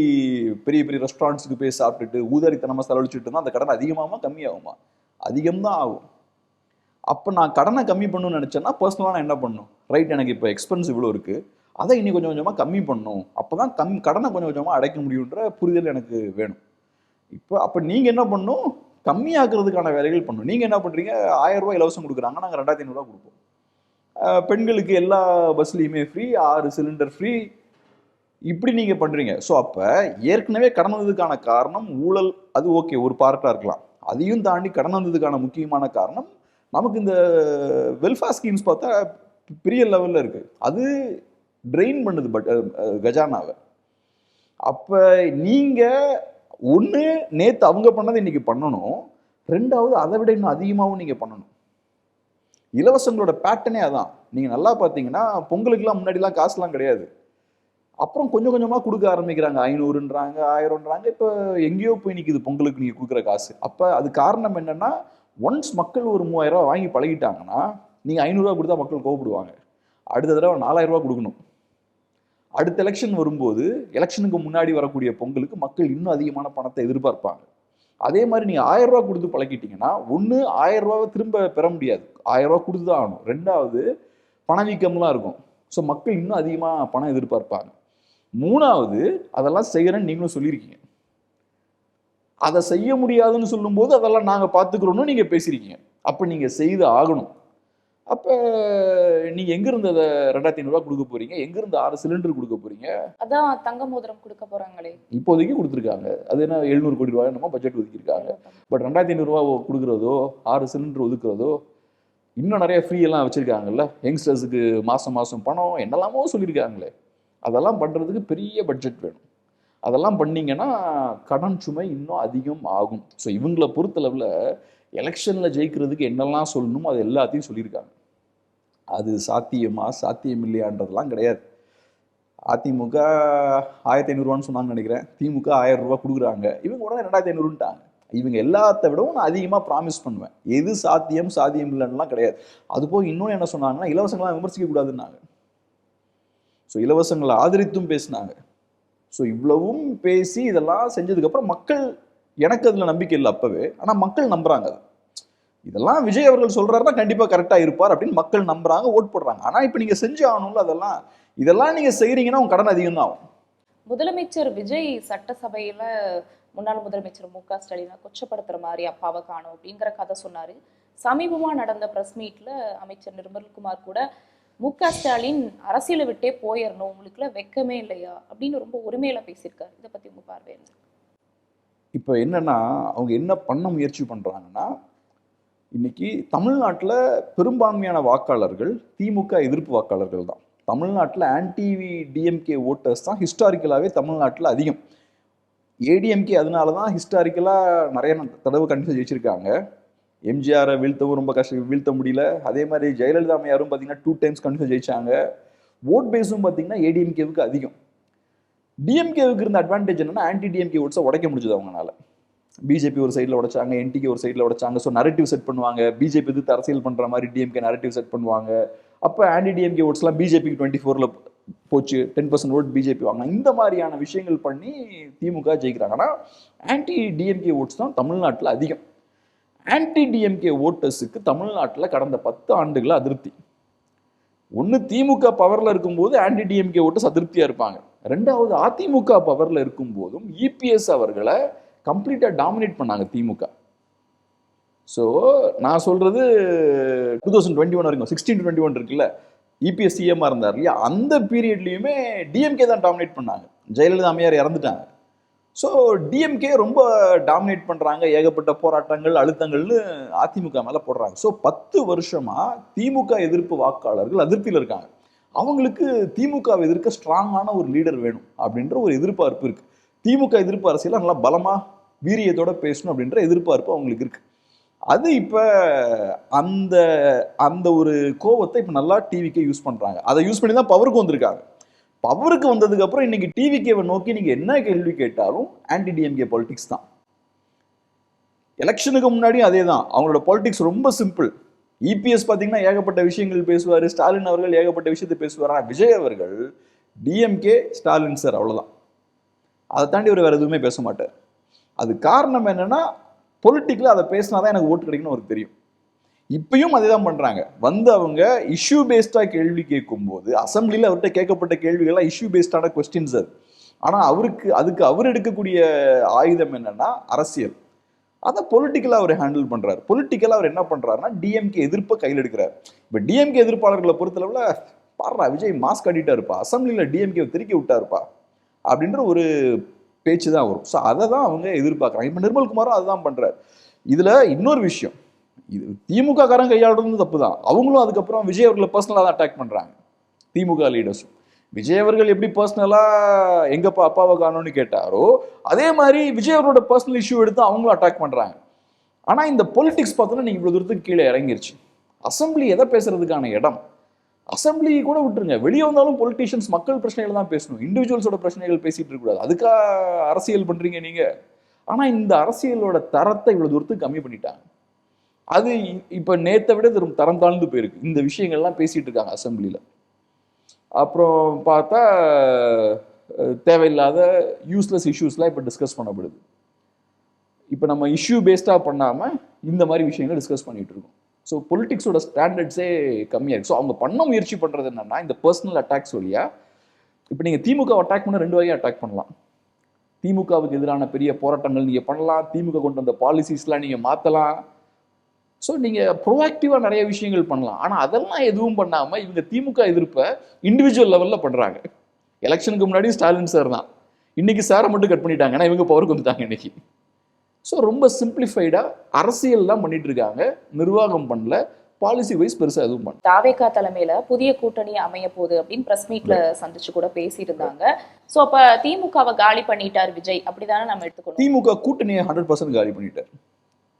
பெரிய பெரிய ரெஸ்டாரண்ட்ஸுக்கு போய் சாப்பிட்டுட்டு ஊதாரித்தனமா செலவழிச்சுட்டு இருந்தால் அந்த கடன் அதிகமாகுமா கம்மியாகுமா? அதிகம்தான் ஆகும். அப்போ நான் கடனை கம்மி பண்ணணும்னு நினச்சேன்னா பர்சனலாக நான் என்ன பண்ணணும்? ரைட், எனக்கு இப்போ எக்ஸ்பென்ஸ் இவ்வளோ இருக்குது, அதை இன்னும் கொஞ்சம் கொஞ்சமாக கம்மி பண்ணணும், அப்போ தான் கடனை கொஞ்சம் கொஞ்சமாக அடைக்க முடியுன்ற புரிதல் எனக்கு வேணும். இப்போ அப்போ நீங்கள் என்ன பண்ணணும்? கம்மியாக்குறதுக்கான வேலைகள் பண்ணணும். நீங்கள் என்ன பண்ணுறீங்க? 1000 ரூபாய் இலவசம் கொடுக்குறாங்க, நாங்கள் 2500 ரூபா கொடுப்போம். பெண்களுக்கு எல்லா பஸ்லையுமே ஃப்ரீ, 6 சிலிண்டர் ஃப்ரீ, இப்படி நீங்கள் பண்ணுறீங்க. ஸோ அப்போ ஏற்கனவே கடன் வந்ததுக்கான காரணம் ஊழல், அது ஓகே ஒரு பார்ட்டாக இருக்கலாம். அதையும் தாண்டி கடன் வந்ததுக்கான முக்கியமான காரணம் நமக்கு இந்த வெல்ஃபேர் ஸ்கீம்ஸ் பார்த்தா பெரிய லெவலில் இருக்குது. அது ட்ரெயின் பண்ணுது கஜானாவை. அப்போ நீங்கள் ஒன்று நேற்று அவங்க பண்ணதை இன்னைக்கு பண்ணணும், ரெண்டாவது அதை விட இன்னும் அதிகமாகவும் நீங்கள் பண்ணணும். இலவசங்களோட பேட்டர்னே அதான். நீங்கள் நல்லா பார்த்தீங்கன்னா பொங்கலுக்குலாம் முன்னாடிலாம் காசுலாம் கிடையாது, அப்புறம் கொஞ்சம் கொஞ்சமாக கொடுக்க ஆரம்பிக்கிறாங்க. 500ன்றாங்க, 1000ன்றாங்க, இப்போ எங்கேயோ போய் நிற்கிது பொங்கலுக்கு நீங்கள் கொடுக்குற காசு. அப்போ அது காரணம் என்னென்னா, ஒன்ஸ் மக்கள் ஒரு 3000 ரூபா வாங்கி பழகிட்டாங்கன்னா நீங்கள் 500 ரூபா கொடுத்தா மக்கள் கோவப்படுவாங்க. அடுத்த தடவை 4000 ரூபா கொடுக்கணும். அடுத்த எலெக்ஷன் வரும்போது, எலெக்ஷனுக்கு முன்னாடி வரக்கூடிய பொங்கலுக்கு மக்கள் இன்னும் அதிகமான பணத்தை எதிர்பார்ப்பாங்க. அதே மாதிரி நீங்கள் 1000 ரூபா கொடுத்து பழகிட்டீங்கன்னா, ஒன்று 1000 ரூபாவை திரும்ப பெற முடியாது, 1000 ரூபா கொடுத்து தான் ஆகணும். ரெண்டாவது பணவீக்கம்லாம் இருக்கும். ஸோ மக்கள் இன்னும் அதிகமாக பணம் எதிர்பார்ப்பாங்க. மூணாவது, அதெல்லாம் செய்கிறேன்னு நீங்களும் சொல்லியிருக்கீங்க. அதை செய்ய முடியாதுன்னு சொல்லும்போது அதெல்லாம் நாங்கள் பார்த்துக்கிறோன்னு நீங்கள் பேசியிருக்கீங்க. அப்போ நீங்கள் செய்து ஆகணும். அப்போ நீங்கள் எங்கேருந்து அதை 2500 ரூபா கொடுக்க போறீங்க? எங்கேருந்து 6 சிலிண்டர் கொடுக்க போறீங்க? அதான் தங்க மோதிரம் கொடுக்க போறாங்களே, இப்போதைக்கு கொடுத்துருக்காங்க. அது என்ன 700 கோடி ரூபாய் நம்ம பட்ஜெட் ஒதுக்கியிருக்காங்க. பட் 2500 ரூபா கொடுக்குறதோ, 6 சிலிண்டர் ஒதுக்குறதோ, இன்னும் நிறைய ஃப்ரீ எல்லாம் வச்சுருக்காங்கல்ல, யங்ஸ்டர்ஸுக்கு மாதம் மாதம் பணம் என்னெல்லாமோ சொல்லியிருக்காங்களே. அதெல்லாம் பண்ணுறதுக்கு பெரிய பட்ஜெட் வேணும். அதெல்லாம் பண்ணிங்கன்னா கடன் சுமை இன்னும் அதிகம் ஆகும். ஸோ இவங்களை பொறுத்தளவில் எலெக்ஷனில் ஜெயிக்கிறதுக்கு என்னெல்லாம் சொல்லணுமோ அது எல்லாத்தையும் சொல்லியிருக்காங்க. அது சாத்தியமா சாத்தியம் இல்லையான்றதுலாம் கிடையாது. அதிமுக 1500 ரூபான்னு சொன்னாங்கன்னு நினைக்கிறேன், திமுக 1000 ரூபா கொடுக்குறாங்க, இவங்க உடனே 2500ன்ட்டாங்க. இவங்க எல்லாத்த விடவும் நான் அதிகமாக ப்ராமிஸ் பண்ணுவேன். எது சாத்தியம் சாத்தியம் இல்லைன்னுலாம் கிடையாது. அதுபோக இன்னொன்று என்ன சொன்னாங்கன்னா, இலவசங்களாம் விமர்சிக்க கூடாதுன்னாங்க. ஸோ இலவசங்களை ஆதரித்தும் பேசினாங்க. ஸோ இவ்வளவும் பேசி இதெல்லாம் செஞ்சதுக்கப்புறம் மக்கள், எனக்கு அதில் நம்பிக்கை இல்லை அப்போவே, ஆனால் மக்கள் நம்புறாங்க. அது இதெல்லாம் விஜய் அவர்கள் சொல்றாருன்னா கண்டிப்பாக கரெக்டாக இருப்பார் அப்படின்னு மக்கள் நம்புறாங்க, ஓட் போடுறாங்க. ஆனால் இப்போ நீங்கள் செஞ்சு ஆகணும்ல, இதெல்லாம் நீங்கள் செய்கிறீங்கன்னா உங்க கடன் அதிகம் தான் ஆகும். முதலமைச்சர் விஜய் சட்டசபையில முன்னாள் முதலமைச்சர் மு க ஸ்டாலினை கொச்சப்படுத்துற மாதிரி அப்பாவை காணும் அப்படிங்கிற கதை சொன்னாரு. சமீபமா நடந்த பிரஸ் மீட்ல அமைச்சர் நிர்மல்குமார் கூட மு க ஸ்டாலின் அரசியலை விட்டே போயிடணும், உங்களுக்குள்ள வெக்கமே இல்லையா அப்படின்னு ரொம்ப உரிமையில பேசியிருக்காரு. இதை பத்தி உங்க பார்வை என்ன? இப்போ என்னன்னா, அவங்க என்ன பண்ண முயற்சி பண்றாங்கன்னா, இன்னைக்கு தமிழ்நாட்டில் பெரும்பான்மையான வாக்காளர்கள் திமுக எதிர்ப்பு வாக்காளர்கள் தான். தமிழ்நாட்டில் ஆன்டி டிஎம்கே ஓட்டர்ஸ் தான் ஹிஸ்டாரிக்கலாகவே தமிழ்நாட்டில் அதிகம். ஏடிஎம்கே அதனால தான் ஹிஸ்டாரிக்கலாக நிறைய தடவை கண்டிப்பாக ஜெயிச்சிருக்காங்க. எம்ஜிஆரை வீழ்த்தவும் ரொம்ப வீழ்த்த முடியல. அதே மாதிரி ஜெயலலிதா அம்மையாரும் பார்த்தீங்கன்னா 2 டைம்ஸ் கண்டிப்பாக ஜெயிச்சாங்க. ஓட் பேஸும் பார்த்தீங்கன்னா ஏடிஎம்கேவுக்கு அதிகம். டிஎம்கேவுக்கு இருந்த அட்வான்டேஜ் என்னன்னா, ஆன்டி டிஎம்கே ஓட்ஸை உடைக்க முடிஞ்சது அவங்களால. பிஜேபி ஒரு சைடில் உடைச்சாங்க, என்டிகே ஒரு சைடில் உடைச்சாங்க. ஸோ நரேட்டிவ் செட் பண்ணுவாங்க, பிஜேபி எதிர்த்து அரசியல் பண்ணுற மாதிரி டிஎம்கே நரேட்டிவ் செட் பண்ணுவாங்க. அப்போ ஆன்டி டிஎம்கே ஓட்ஸ்லாம் பிஜேபிக்கு 24ல் போச்சு, 10% ஓட் பிஜேபி வாங்கினா. இந்த மாதிரியான விஷயங்கள் பண்ணி திமுக ஜெயிக்கிறாங்க. ஆனால் ஆன்டி டிஎம்கே ஓட்ஸ் தான் தமிழ்நாட்டில் அதிகம். ஆன்டி டிஎம்கே ஓட்டர்ஸுக்கு தமிழ்நாட்டில் கடந்த 10 ஆண்டுகளாக அதிருப்தி. ஒன்று, திமுக பவரில் இருக்கும்போது ஆன்டி டிஎம்கே ஓட்டர்ஸ் அதிருப்தியாக இருப்பாங்க. ரெண்டாவது, அதிமுக பவரில் இருக்கும்போதும் இபிஎஸ் அவர்களை கம்ப்ளீட்டாக டாமினேட் பண்ணாங்க திமுக. ஸோ நான் சொல்றது 2021 வரைக்கும் 16-21 இருக்குல்ல, இபிஎஸ் சிஎம்மாக இருந்தார் இல்லையா, அந்த பீரியட்லையுமே டிஎம்கே தான் டாமினேட் பண்ணாங்க. ஜெயலலிதா அம்மையார் இறந்துட்டாங்க. ஸோ டிஎம்கே ரொம்ப டாமினேட் பண்ணுறாங்க, ஏகப்பட்ட போராட்டங்கள் அழுத்தங்கள்னு அதிமுக மேலே போடுறாங்க. ஸோ 10 வருஷமாக திமுக எதிர்ப்பு வாக்காளர்கள் அதிருப்தியில் இருக்காங்க. அவங்களுக்கு திமுகவை எதிர்க்க ஸ்ட்ராங்கான ஒரு லீடர் வேணும் அப்படின்ற ஒரு எதிர்பார்ப்பு இருக்குது. திமுக எதிர்ப்பு அரசியல் நல்லா பலமாக வீரியத்தோட பேசணும் அப்படின்ற எதிர்பார்ப்பு அவங்களுக்கு இருக்குது. அது இப்போ அந்த அந்த ஒரு கோவத்தை இப்போ நல்லா டிவிக்கே யூஸ் பண்ணுறாங்க. அதை யூஸ் பண்ணி தான் பவருக்கு வந்திருக்காங்க. பவருக்கு வந்ததுக்கப்புறம் இன்னைக்கு டிவிகேவை நோக்கி நீங்கள் என்ன கேள்வி கேட்டாலும் ஆன்டி டிஎம்கே பாலிடிக்ஸ் தான். எலெக்ஷனுக்கு முன்னாடியும் அதே தான். அவங்களோட பாலிடிக்ஸ் ரொம்ப சிம்பிள். இபிஎஸ் பார்த்தீங்கன்னா ஏகப்பட்ட விஷயங்கள் பேசுவார், ஸ்டாலின் அவர்கள் ஏகப்பட்ட விஷயத்தை பேசுவார். ஆனால் விஜய் அவர்கள் டிஎம்கே ஸ்டாலின் சார், அவ்வளோதான். அதை தாண்டி அவர் வேறு எதுவுமே பேச மாட்டார். அது காரணம் என்னன்னா, பொலிட்டிக்கலாக அதை பேசினா தான் எனக்கு ஓட்டு கிடைக்குன்னு அவருக்கு தெரியும். இப்பயும் அதே தான் பண்ணுறாங்க. வந்து அவங்க இஷ்யூ பேஸ்டாக கேள்வி கேட்கும்போது அசம்பிளியில் அவர்கிட்ட கேட்கப்பட்ட கேள்விகள்லாம் இஷ்யூ பேஸ்டான கொஸ்டின்ஸ் அது. ஆனால் அதுக்கு அவர் எடுக்கக்கூடிய ஆயுதம் என்னன்னா அரசியல். அதை பொலிட்டிக்கலாக அவர் ஹேண்டில் பண்ணுறாரு. பொலிட்டிக்கலாக அவர் என்ன பண்ணுறாருன்னா டிஎம்கே எதிர்ப்பை கையில் எடுக்கிறார். இப்போ டிஎம்கே எதிர்ப்பாளர்களை பொறுத்தளவில் பாடுறா விஜய் மாஸ்க் கட்டிட்டா இருப்பா, அசம்பிளியில் டிஎம்கே திருக்கி விட்டா இருப்பா அப்படின்ற ஒரு பேச்சு தான் வரும். ஸோ அதை தான் அவங்க எதிர்பார்க்குறாங்க. இப்போ நிர்மல்குமாரும் அதுதான் பண்ணுறாரு. இதுல இன்னொரு விஷயம், இது திமுக காரங்க கையாளுறது தப்பு தான். அவங்களும் அதுக்கப்புறம் விஜய் அவர்களை பர்சனலாக தான் அட்டாக் பண்றாங்க. திமுக லீடர்ஸும் விஜய் அவர்கள் எப்படி பர்சனலா எங்கப்பா அப்பாவை காணோன்னு கேட்டாரோ அதே மாதிரி விஜய் அவரோட பர்சனல் இஷ்யூ எடுத்து அவங்களும் அட்டாக் பண்றாங்க. ஆனா இந்த பொலிட்டிக்ஸ் பார்த்தோன்னா நீங்க இவ்வளவு தூரத்துக்கு கீழே இறங்கிருச்சு. அசம்பிளி எதை பேசுறதுக்கான இடம்? அசம்பிளி கூட விட்டுருங்க, வெளியே வந்தாலும் பொலிட்டிஷியன்ஸ் மக்கள் பிரச்சனைகள் தான் பேசணும், இண்டிவிஜுவல்ஸோட பிரச்சனைகள் பேசிட்டு இருக்க கூடாது. அதுக்கா அரசியல் பண்றீங்க நீங்க? ஆனா இந்த அரசியலோட தரத்தை இவ்வளவு தூரத்துக்கு கம்மி பண்ணிட்டாங்க. அது இப்ப நேத்தை விட தரம் தாழ்ந்து போயிருக்கு. இந்த விஷயங்கள்லாம் பேசிட்டு இருக்காங்க அசம்பிளியில. அப்புறம் பார்த்தா தேவையில்லாத யூஸ்லெஸ் இஷ்யூஸ்லாம் இப்போ டிஸ்கஸ் பண்ணப்படுது. இப்போ நம்ம இஷ்யூ பேஸ்டாக பண்ணாமல் இந்த மாதிரி விஷயங்கள் டிஸ்கஸ் பண்ணிட்டு இருக்கோம். ஸோ பொலிட்டிக்ஸோட ஸ்டாண்டர்ட்ஸே கம்மியாக இருக்குது. ஸோ அவங்க பண்ண முயற்சி பண்ணுறது என்னன்னா, இந்த பர்சனல் அட்டாக்ஸ் வழியா இப்போ நீங்கள் திமுக அட்டாக் பண்ண 2 வகையாக அட்டாக் பண்ணலாம். திமுகவுக்கு எதிரான பெரிய போராட்டங்கள் நீங்கள் பண்ணலாம், திமுக கொண்டு வந்த பாலிசிஸ்லாம் நீங்கள் மாற்றலாம். ஸோ நீங்கள் ப்ரோஆக்டிவாக நிறைய விஷயங்கள் பண்ணலாம். ஆனால் அதெல்லாம் எதுவும் பண்ணாமல் இவங்க திமுக எதிர்ப்பை இண்டிவிஜுவல் லெவலில் பண்ணுறாங்க. எலெக்ஷனுக்கு முன்னாடி ஸ்டாலின் சார் தான், இன்னைக்கு சாரை மட்டும் கட் பண்ணிட்டாங்க, ஏன்னா இவங்க பவருக்கு வந்துட்டாங்க இன்னைக்கு. ஸோ ரொம்ப சிம்பிளிஃபைடாக அரசியல் தான் பண்ணிட்டு இருக்காங்க, நிர்வாகம் பண்ணல, பாலிசி வைஸ் பெருசாக எதுவும் பண்ணல. தாவேகா தலைமையில புதிய கூட்டணி அமைய போகுது அப்படின்னு பிரஸ் மீட்ல சந்திச்சு கூட பேசியிருந்தாங்க. ஸோ அப்ப திமுகவை காலி பண்ணிட்டார் விஜய், அப்படிதானே நம்ம எடுத்துக்கணும்? திமுக கூட்டணியை 100% காலி பண்ணிட்டார்.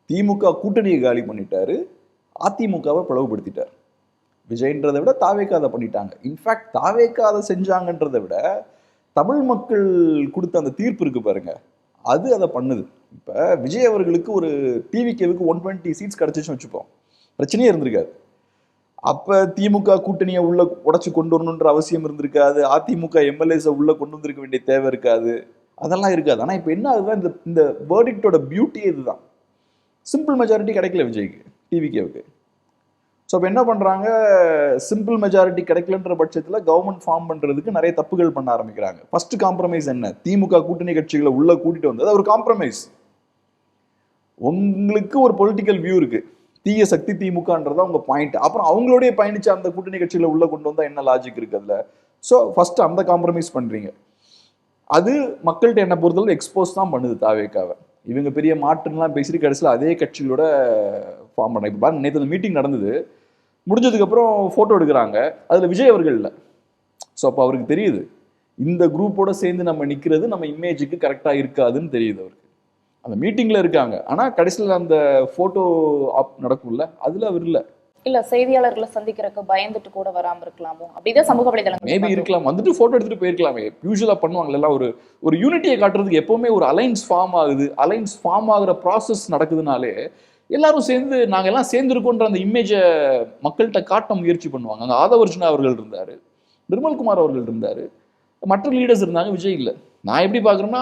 திமுக கூட்டணியை காலி பண்ணிட்டாரு, அதிமுகவை பிளவுபடுத்திட்டார். விஜய்ன்றதை விட தாவேகா அதை பண்ணிட்டாங்க. இன்ஃபேக்ட் தாவேகா அதை செஞ்சாங்கன்றதை விட தமிழ் மக்கள் கொடுத்த அந்த தீர்ப்பு இருக்கு பாருங்க, அது அதை பண்ணுது. இப்போ விஜய் அவர்களுக்கு ஒரு டிவிகேவுக்கு 120 சீட்ஸ் கிடைச்சிச்சுன்னு வச்சுப்போம், பிரச்சனையே இருந்திருக்காது. அப்போ திமுக கூட்டணியை உள்ள உடச்சு கொண்டு வரணுன்ற அவசியம் இருந்திருக்காது, அதிமுக எம்எல்ஏஸை உள்ள கொண்டு வந்திருக்க வேண்டிய தேவை இருக்காது, அதெல்லாம் இருக்காது. ஆனால் இப்போ என்ன ஆகுதுதான், இந்த வேர்டிக்டோட பியூட்டியே இதுதான். சிம்பிள் மெஜாரிட்டி கிடைக்கல விஜய்க்கு, டிவிகேவுக்கு. ஸோ இப்போ என்ன பண்ணுறாங்க, சிம்பிள் மெஜாரிட்டி கிடைக்கலன்ற பட்சத்தில் கவர்மெண்ட் ஃபார்ம் பண்ணுறதுக்கு நிறைய தப்புகள் பண்ண ஆரம்பிக்கிறாங்க. ஃபர்ஸ்ட் காம்ப்ரமைஸ் என்ன, திமுக கூட்டணி கட்சிகளை உள்ள கூட்டிட்டு வந்தது ஒரு காம்ப்ரமைஸ். உங்களுக்கு ஒரு பொலிட்டிக்கல் வியூ இருக்கு, தீய சக்தி திமுகன்றதா உங்க பாயிண்ட். அப்புறம் அவங்களுடைய பயணிச்ச அந்த கூட்டணி கட்சிகளை உள்ள கொண்டு வந்தா என்ன லாஜிக் இருக்கு அதுல? ஸோ ஃபர்ஸ்ட் அந்த காம்ப்ரமைஸ் பண்றீங்க. அது மக்கள்கிட்ட என்ன பொறுத்தளவு எக்ஸ்போஸ் தான் பண்ணுது தாவேக்காவை. இவங்க பெரிய மாற்றுலாம் பேசிட்டு கடைசியில் அதே கட்சிகளோட ஃபார்ம் பண்ண. இப்போ பாருங்க, நேற்று அந்த மீட்டிங் நடந்தது, முடிஞ்சதுக்கு அப்புறம் போட்டோ எடுக்கிறாங்க, அதுல விஜய் அவர்கள் இல்லை. ஸோ அப்போ அவருக்கு தெரியுது இந்த குரூப்போட சேர்ந்து நம்ம நிற்கிறது நம்ம இமேஜுக்கு கரெக்டா இருக்காதுன்னு தெரியுது அவருக்கு. அந்த மீட்டிங்ல இருக்காங்க, ஆனா கடைசியில் அந்த போட்டோ ஆப் நடக்கும்ல, அதுல அவர் இல்லை. இல்ல செய்தியாளர்களை சந்திக்கிறதுக்கு பயந்துட்டு கூட வராம இருக்கலாமோ, அப்படிதான் சமூக வலைதளங்கள் மேபி இருக்கலாம், வந்துட்டு போட்டோ எடுத்துட்டு போயிருக்கலாமே. யூஸ்வலா பண்ணுவாங்கல்ல, எல்லாம் ஒரு யூனிட்டியை காட்டுறதுக்கு எப்பவுமே ஒரு அலைன்ஸ் ஃபார்ம் ஆகுது. அலைன்ஸ் ஃபார்ம் ஆகுற ப்ராசஸ் நடக்குதுனாலே எல்லாரும் சேர்ந்து நாங்க எல்லாம் சேர்ந்துருக்கோன்ற அந்த இமேஜை மக்கள்கிட்ட காட்ட முயற்சி பண்ணுவாங்க. அங்கே ஆதவர்ஜுனா அவர்கள் இருந்தாரு, நிர்மல்குமார் அவர்கள் இருந்தாரு, மற்ற லீடர்ஸ் இருந்தாங்க, விஜய் இல்லை. நான் எப்படி பாக்குறேன்னா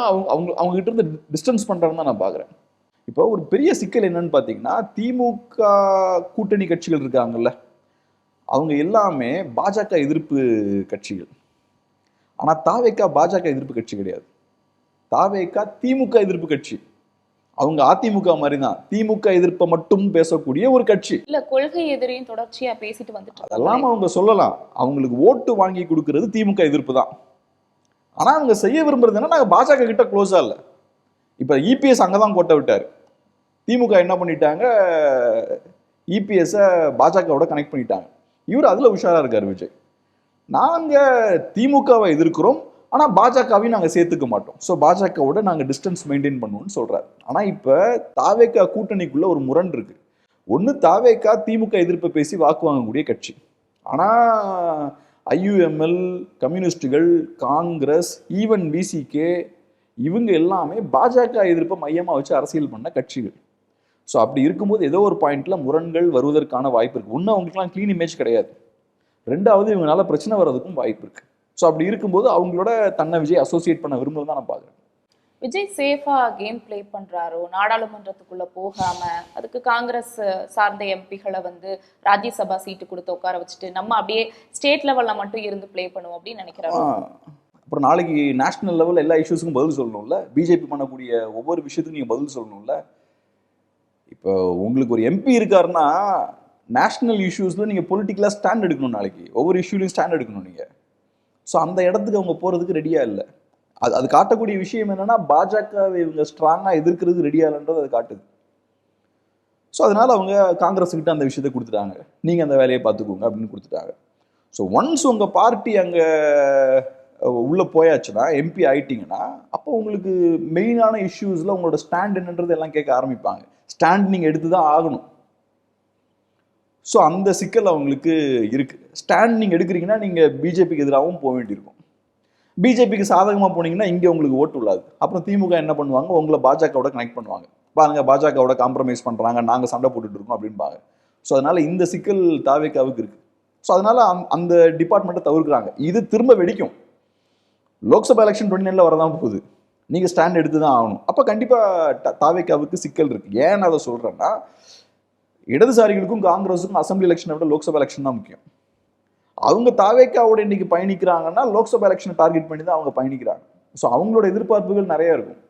அவங்க கிட்ட இருந்து டிஸ்டன்ஸ் பண்றாங்கன்னு தான் நான் பாக்குறேன். இப்போ ஒரு பெரிய சிக்கல் என்னன்னு பாத்தீங்கன்னா, திமுக கூட்டணி கட்சிகள் இருக்காங்கல்ல, அவங்க எல்லாமே பாஜக எதிர்ப்பு கட்சிகள். ஆனா தாவேகா பாஜக எதிர்ப்பு கட்சி கிடையாது, தாவேகா திமுக எதிர்ப்பு கட்சி. அவங்க அதிமுக மாதிரி தான், திமுக எதிர்ப்பை மட்டும் பேசக்கூடிய ஒரு கட்சி. இல்ல கொள்கை எதிரையும் தொடர்ச்சியா பேசிட்டு வந்துட்டு அதெல்லாம் அவங்க சொல்லலாம், அவங்களுக்கு ஓட்டு வாங்கி கொடுக்கறது திமுக எதிர்ப்பு தான். ஆனா அவங்க செய்ய விரும்புறது என்ன, நாங்க பாஜக கிட்ட க்ளோஸா இல்ல. இப்ப இபிஎஸ் அங்கதான் கோட்டை விட்டாரு, திமுக என்ன பண்ணிட்டாங்க, இபிஎஸ் பாஜகவோட கனெக்ட் பண்ணிட்டாங்க. இவர் அதுல உஷாரா இருக்காரு விஜய். நாங்க திமுகவை எதிர்க்கிறோம், ஆனா பாஜகவையும் நாங்க சேர்த்துக்க மாட்டோம், ஸோ பாஜகவோட நாங்க டிஸ்டன்ஸ் மெயின்டைன் பண்ணுவோம்னு சொல்றாரு. ஆனா இப்ப தாவேகா கூட்டணிக்குள்ள ஒரு முரண் இருக்கு. ஒண்ணு, தாவேகா திமுக எதிர்ப்பை பேசி வாக்கு வாங்கக்கூடிய கட்சி. ஆனா ஐயுஎம்எல், கம்யூனிஸ்டுகள், காங்கிரஸ், ஈவன் விசிகே, இவங்க எல்லாமே பாஜக எதிர்ப்பை மையமா வச்சு அரசியல் பண்ண கட்சிகள். ஸோ அப்படி இருக்கும்போது ஏதோ ஒரு பாயிண்ட்ல முரண்கள் வருவதற்கான வாய்ப்பு இருக்கு. ஒன்று, அவங்களுக்குலாம் கிளீன் இமேஜ் கிடையாது. ரெண்டாவது, இவங்களால பிரச்சனை வர்றதுக்கும் வாய்ப்பு இருக்கு. ஸோ அப்படி இருக்கும்போது அவங்களோட தன்னை விஜய் அசோசியேட் பண்ண விரும்புறது தான் நான் பார்க்குறேன். விஜய் சேஃபா கேம் பிளே பண்றாரோ, நாடாளுமன்றத்துக்குள்ள போகாம அதுக்கு காங்கிரஸ் சார்ந்த எம்பிகளை வந்து ராஜ்யசபா சீட்டு கொடுத்து உட்கார வச்சுட்டு நம்ம அப்படியே ஸ்டேட் லெவல்ல மட்டும் இருந்து பிளே பண்ணுவோம் அப்படின்னு நினைக்கிறாங்க. அப்புறம் நாளைக்கு நேஷனல் லெவலில் எல்லா இஷ்யூஸுக்கும் பதில் சொல்லணும்ல, பிஜேபி பண்ணக்கூடிய ஒவ்வொரு விஷயத்துக்கும் நீங்கள் பதில் சொல்லணும்ல. இப்போ உங்களுக்கு ஒரு எம்பி இருக்காருன்னா நேஷனல் இஷ்யூஸில் நீங்கள் பொலிட்டிக்கலாக ஸ்டாண்ட் எடுக்கணும், நாளைக்கு ஒவ்வொரு இஷ்யூலையும் ஸ்டாண்ட் எடுக்கணும் நீங்கள். ஸோ அந்த இடத்துக்கு அவங்க போகிறதுக்கு ரெடியாக இல்லை. அது காட்டக்கூடிய விஷயம் என்னன்னா, பாஜகவை இவங்க ஸ்ட்ராங்காக எதிர்க்கிறது ரெடியாக இல்லைன்றது அது காட்டுது. ஸோ அதனால் அவங்க காங்கிரஸுக்கிட்ட அந்த விஷயத்தை கொடுத்துட்டாங்க, நீங்கள் அந்த வேலையை பார்த்துக்கோங்க அப்படின்னு கொடுத்துட்டாங்க. ஸோ ஒன்ஸ் உங்கள் பார்ட்டி அங்கே உள்ளே போயாச்சுன்னா, எம்பி ஆயிட்டீங்கன்னா, அப்போ உங்களுக்கு மெயினான இஷ்யூஸில் உங்களோட ஸ்டாண்ட் என்னன்றது எல்லாம் கேட்க ஆரம்பிப்பாங்க. ஸ்டாண்ட் நீங்கள் எடுத்து தான் ஆகணும். ஸோ அந்த சிக்கல் அவங்களுக்கு இருக்குது. ஸ்டாண்ட் நீங்கள் எடுக்கிறீங்கன்னா நீங்கள் பிஜேபிக்கு எதிராகவும் போக வேண்டியிருக்கும். பிஜேபிக்கு சாதகமாக போனீங்கன்னா இங்கே உங்களுக்கு ஓட்டு உள்ளாது. அப்புறம் திமுக என்ன பண்ணுவாங்க, உங்களை பாஜகவோட கனெக்ட் பண்ணுவாங்க. பாருங்க, பாஜகவோட காம்ப்ரமைஸ் பண்ணுறாங்க, நாங்கள் சண்டை போட்டுட்டு இருக்கோம் அப்படின்பாங்க. ஸோ அதனால் இந்த சிக்கல் தாவேக்காவுக்கு இருக்குது. ஸோ அதனால் அந்த டிபார்ட்மெண்ட்டை தவிர்க்கிறாங்க. இது திரும்ப வெடிக்கும். லோக்சபா எலெக்ஷன் 29 வரதான் போகுது. நீங்கள் ஸ்டாண்ட் எடுத்து தான் ஆகணும். அப்போ கண்டிப்பாக தாவேக்காவுக்கு சிக்கல் இருக்குது. ஏன் அதை சொல்கிறேன்னா, இடதுசாரிகளுக்கும் காங்கிரஸுக்கும் அசம்பிளி எலெக்ஷனை விட லோக்சபா எலெக்ஷன் தான் முக்கியம். அவங்க தாவேக்காவோட இன்னைக்கு பயணிக்கிறாங்கன்னா லோக்சபா எலெக்ஷனை டார்கெட் பண்ணி தான் அவங்க பயணிக்கிறாங்க. ஸோ அவங்களோட எதிர்பார்ப்புகள் நிறைய இருக்கும்.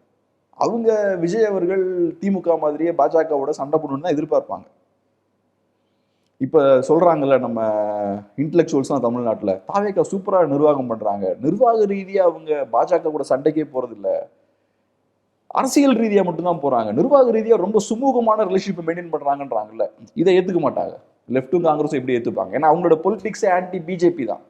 அவங்க விஜய் அவர்கள் திமுக மாதிரியே பாஜகவோட சண்டை போடணும்னு தான் எதிர்பார்ப்பாங்க. இப்போ சொல்கிறாங்கல்ல நம்ம இன்டலெக்சுவல்ஸ்லாம் தமிழ்நாட்டில், தாவேக்கா சூப்பராக நிர்வாகம் பண்ணுறாங்க, நிர்வாக ரீதியாக அவங்க பாஜக கூட சண்டைக்கே போகிறதில்ல, அரசியல் ரீதியாக மட்டும்தான் போகிறாங்க, நிர்வாக ரீதியாக ரொம்ப சுமூகமான ரிலேஷன்ஷிப்பை மெயின்டைன் பண்ணுறாங்கன்றாங்கல்ல. இதை ஏற்றுக்க மாட்டாங்க. லெஃப்ட்டும் காங்கிரஸும் எப்படி ஏற்றுப்பாங்க? ஏன்னா அவங்களோட பொலிட்டிக்ஸே ஆன்டி பிஜேபி தான்.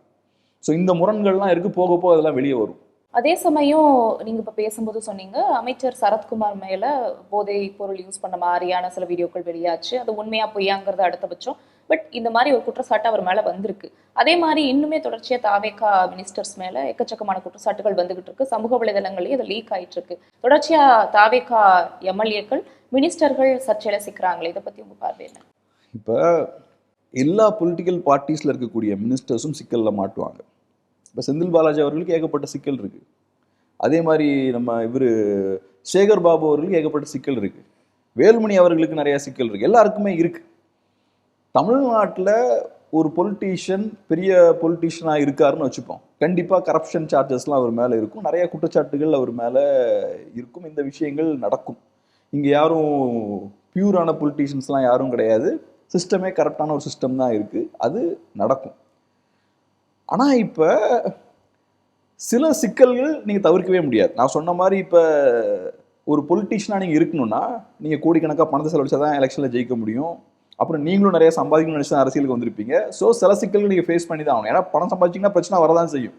ஸோ இந்த முரண்கள்லாம் இருக்குது. போக போக அதெல்லாம் வெளியே வரும். அதே சமயம் நீங்க இப்ப பேசும்போது சொன்னீங்க, அமைச்சர் சரத்குமார் மேல போதை பொருள் யூஸ் பண்ண மாதிரியான சில வீடியோக்கள் வெளியாச்சு. அது உண்மையா பொய்யாங்கிறது அடுத்த பட்சம். பட் இந்த மாதிரி ஒரு குற்றச்சாட்டு அவர் மேல வந்திருக்கு. அதே மாதிரி இன்னுமே தொடர்ச்சியா தாவேகா மினிஸ்டர்ஸ் மேல எக்கச்சக்கமான குற்றச்சாட்டுகள் வந்துகிட்டு இருக்கு. சமூக வலைதளங்களையும் அது லீக் ஆயிட்டு இருக்கு. தொடர்ச்சியா தாவேகா எம்எல்ஏக்கள் மினிஸ்டர்கள் சர்ச்சையில சிக்கிறாங்களே, இதை பத்தி உங்க பார்வை என்ன? இப்போ எல்லா பொலிட்டிக்கல் பார்ட்டிஸில் இருக்கக்கூடிய மினிஸ்டர்ஸும் சிக்கலில் மாட்டுவாங்க. இப்போ செந்தில் பாலாஜி அவர்களுக்கு ஏகப்பட்ட சிக்கல் இருக்குது. அதே மாதிரி நம்ம சேகர் பாபு அவர்களுக்கு ஏகப்பட்ட சிக்கல் இருக்குது. வேலுமணி அவர்களுக்கு நிறைய சிக்கல் இருக்குது. எல்லாருக்குமே இருக்குது. தமிழ்நாட்டில் ஒரு பொலிட்டீஷியன் பெரிய பொலிட்டீஷியனாக இருக்காருன்னு வச்சுப்போம். கண்டிப்பாக கரப்ஷன் சார்ஜஸ்லாம் அவர் மேலே இருக்கும், நிறைய குற்றச்சாட்டுகள் அவர் மேலே இருக்கும். இந்த விஷயங்கள் நடக்கும். இங்கே யாரும் பியூரான பொலிட்டீஷியன்ஸ்லாம் யாரும் கிடையாது. சிஸ்டமே கரெக்டான ஒரு சிஸ்டம் தான் இருக்குது. அது நடக்கும். ஆனால் இப்போ சில சிக்கல்கள் நீங்கள் தவிர்க்கவே முடியாது. நான் சொன்ன மாதிரி இப்போ ஒரு பொலிட்டீஷியனாக நீங்கள் இருக்கணும்னா நீங்கள் கோடிக்கணக்காக பணத்தை செலவழிச்சா தான் எலெக்ஷனில் ஜெயிக்க முடியும். அப்புறம் நீங்களும் நிறைய சம்பாதிக்கணும்னு நினச்சி தான் அரசியலுக்கு வந்திருப்பீங்க. ஸோ சில சிக்கல்கள் நீங்கள் ஃபேஸ் பண்ணி தான் ஆகணும். ஏன்னா பணம் சம்பாதிச்சிங்கன்னா பிரச்சனை வரதான் செய்யும்,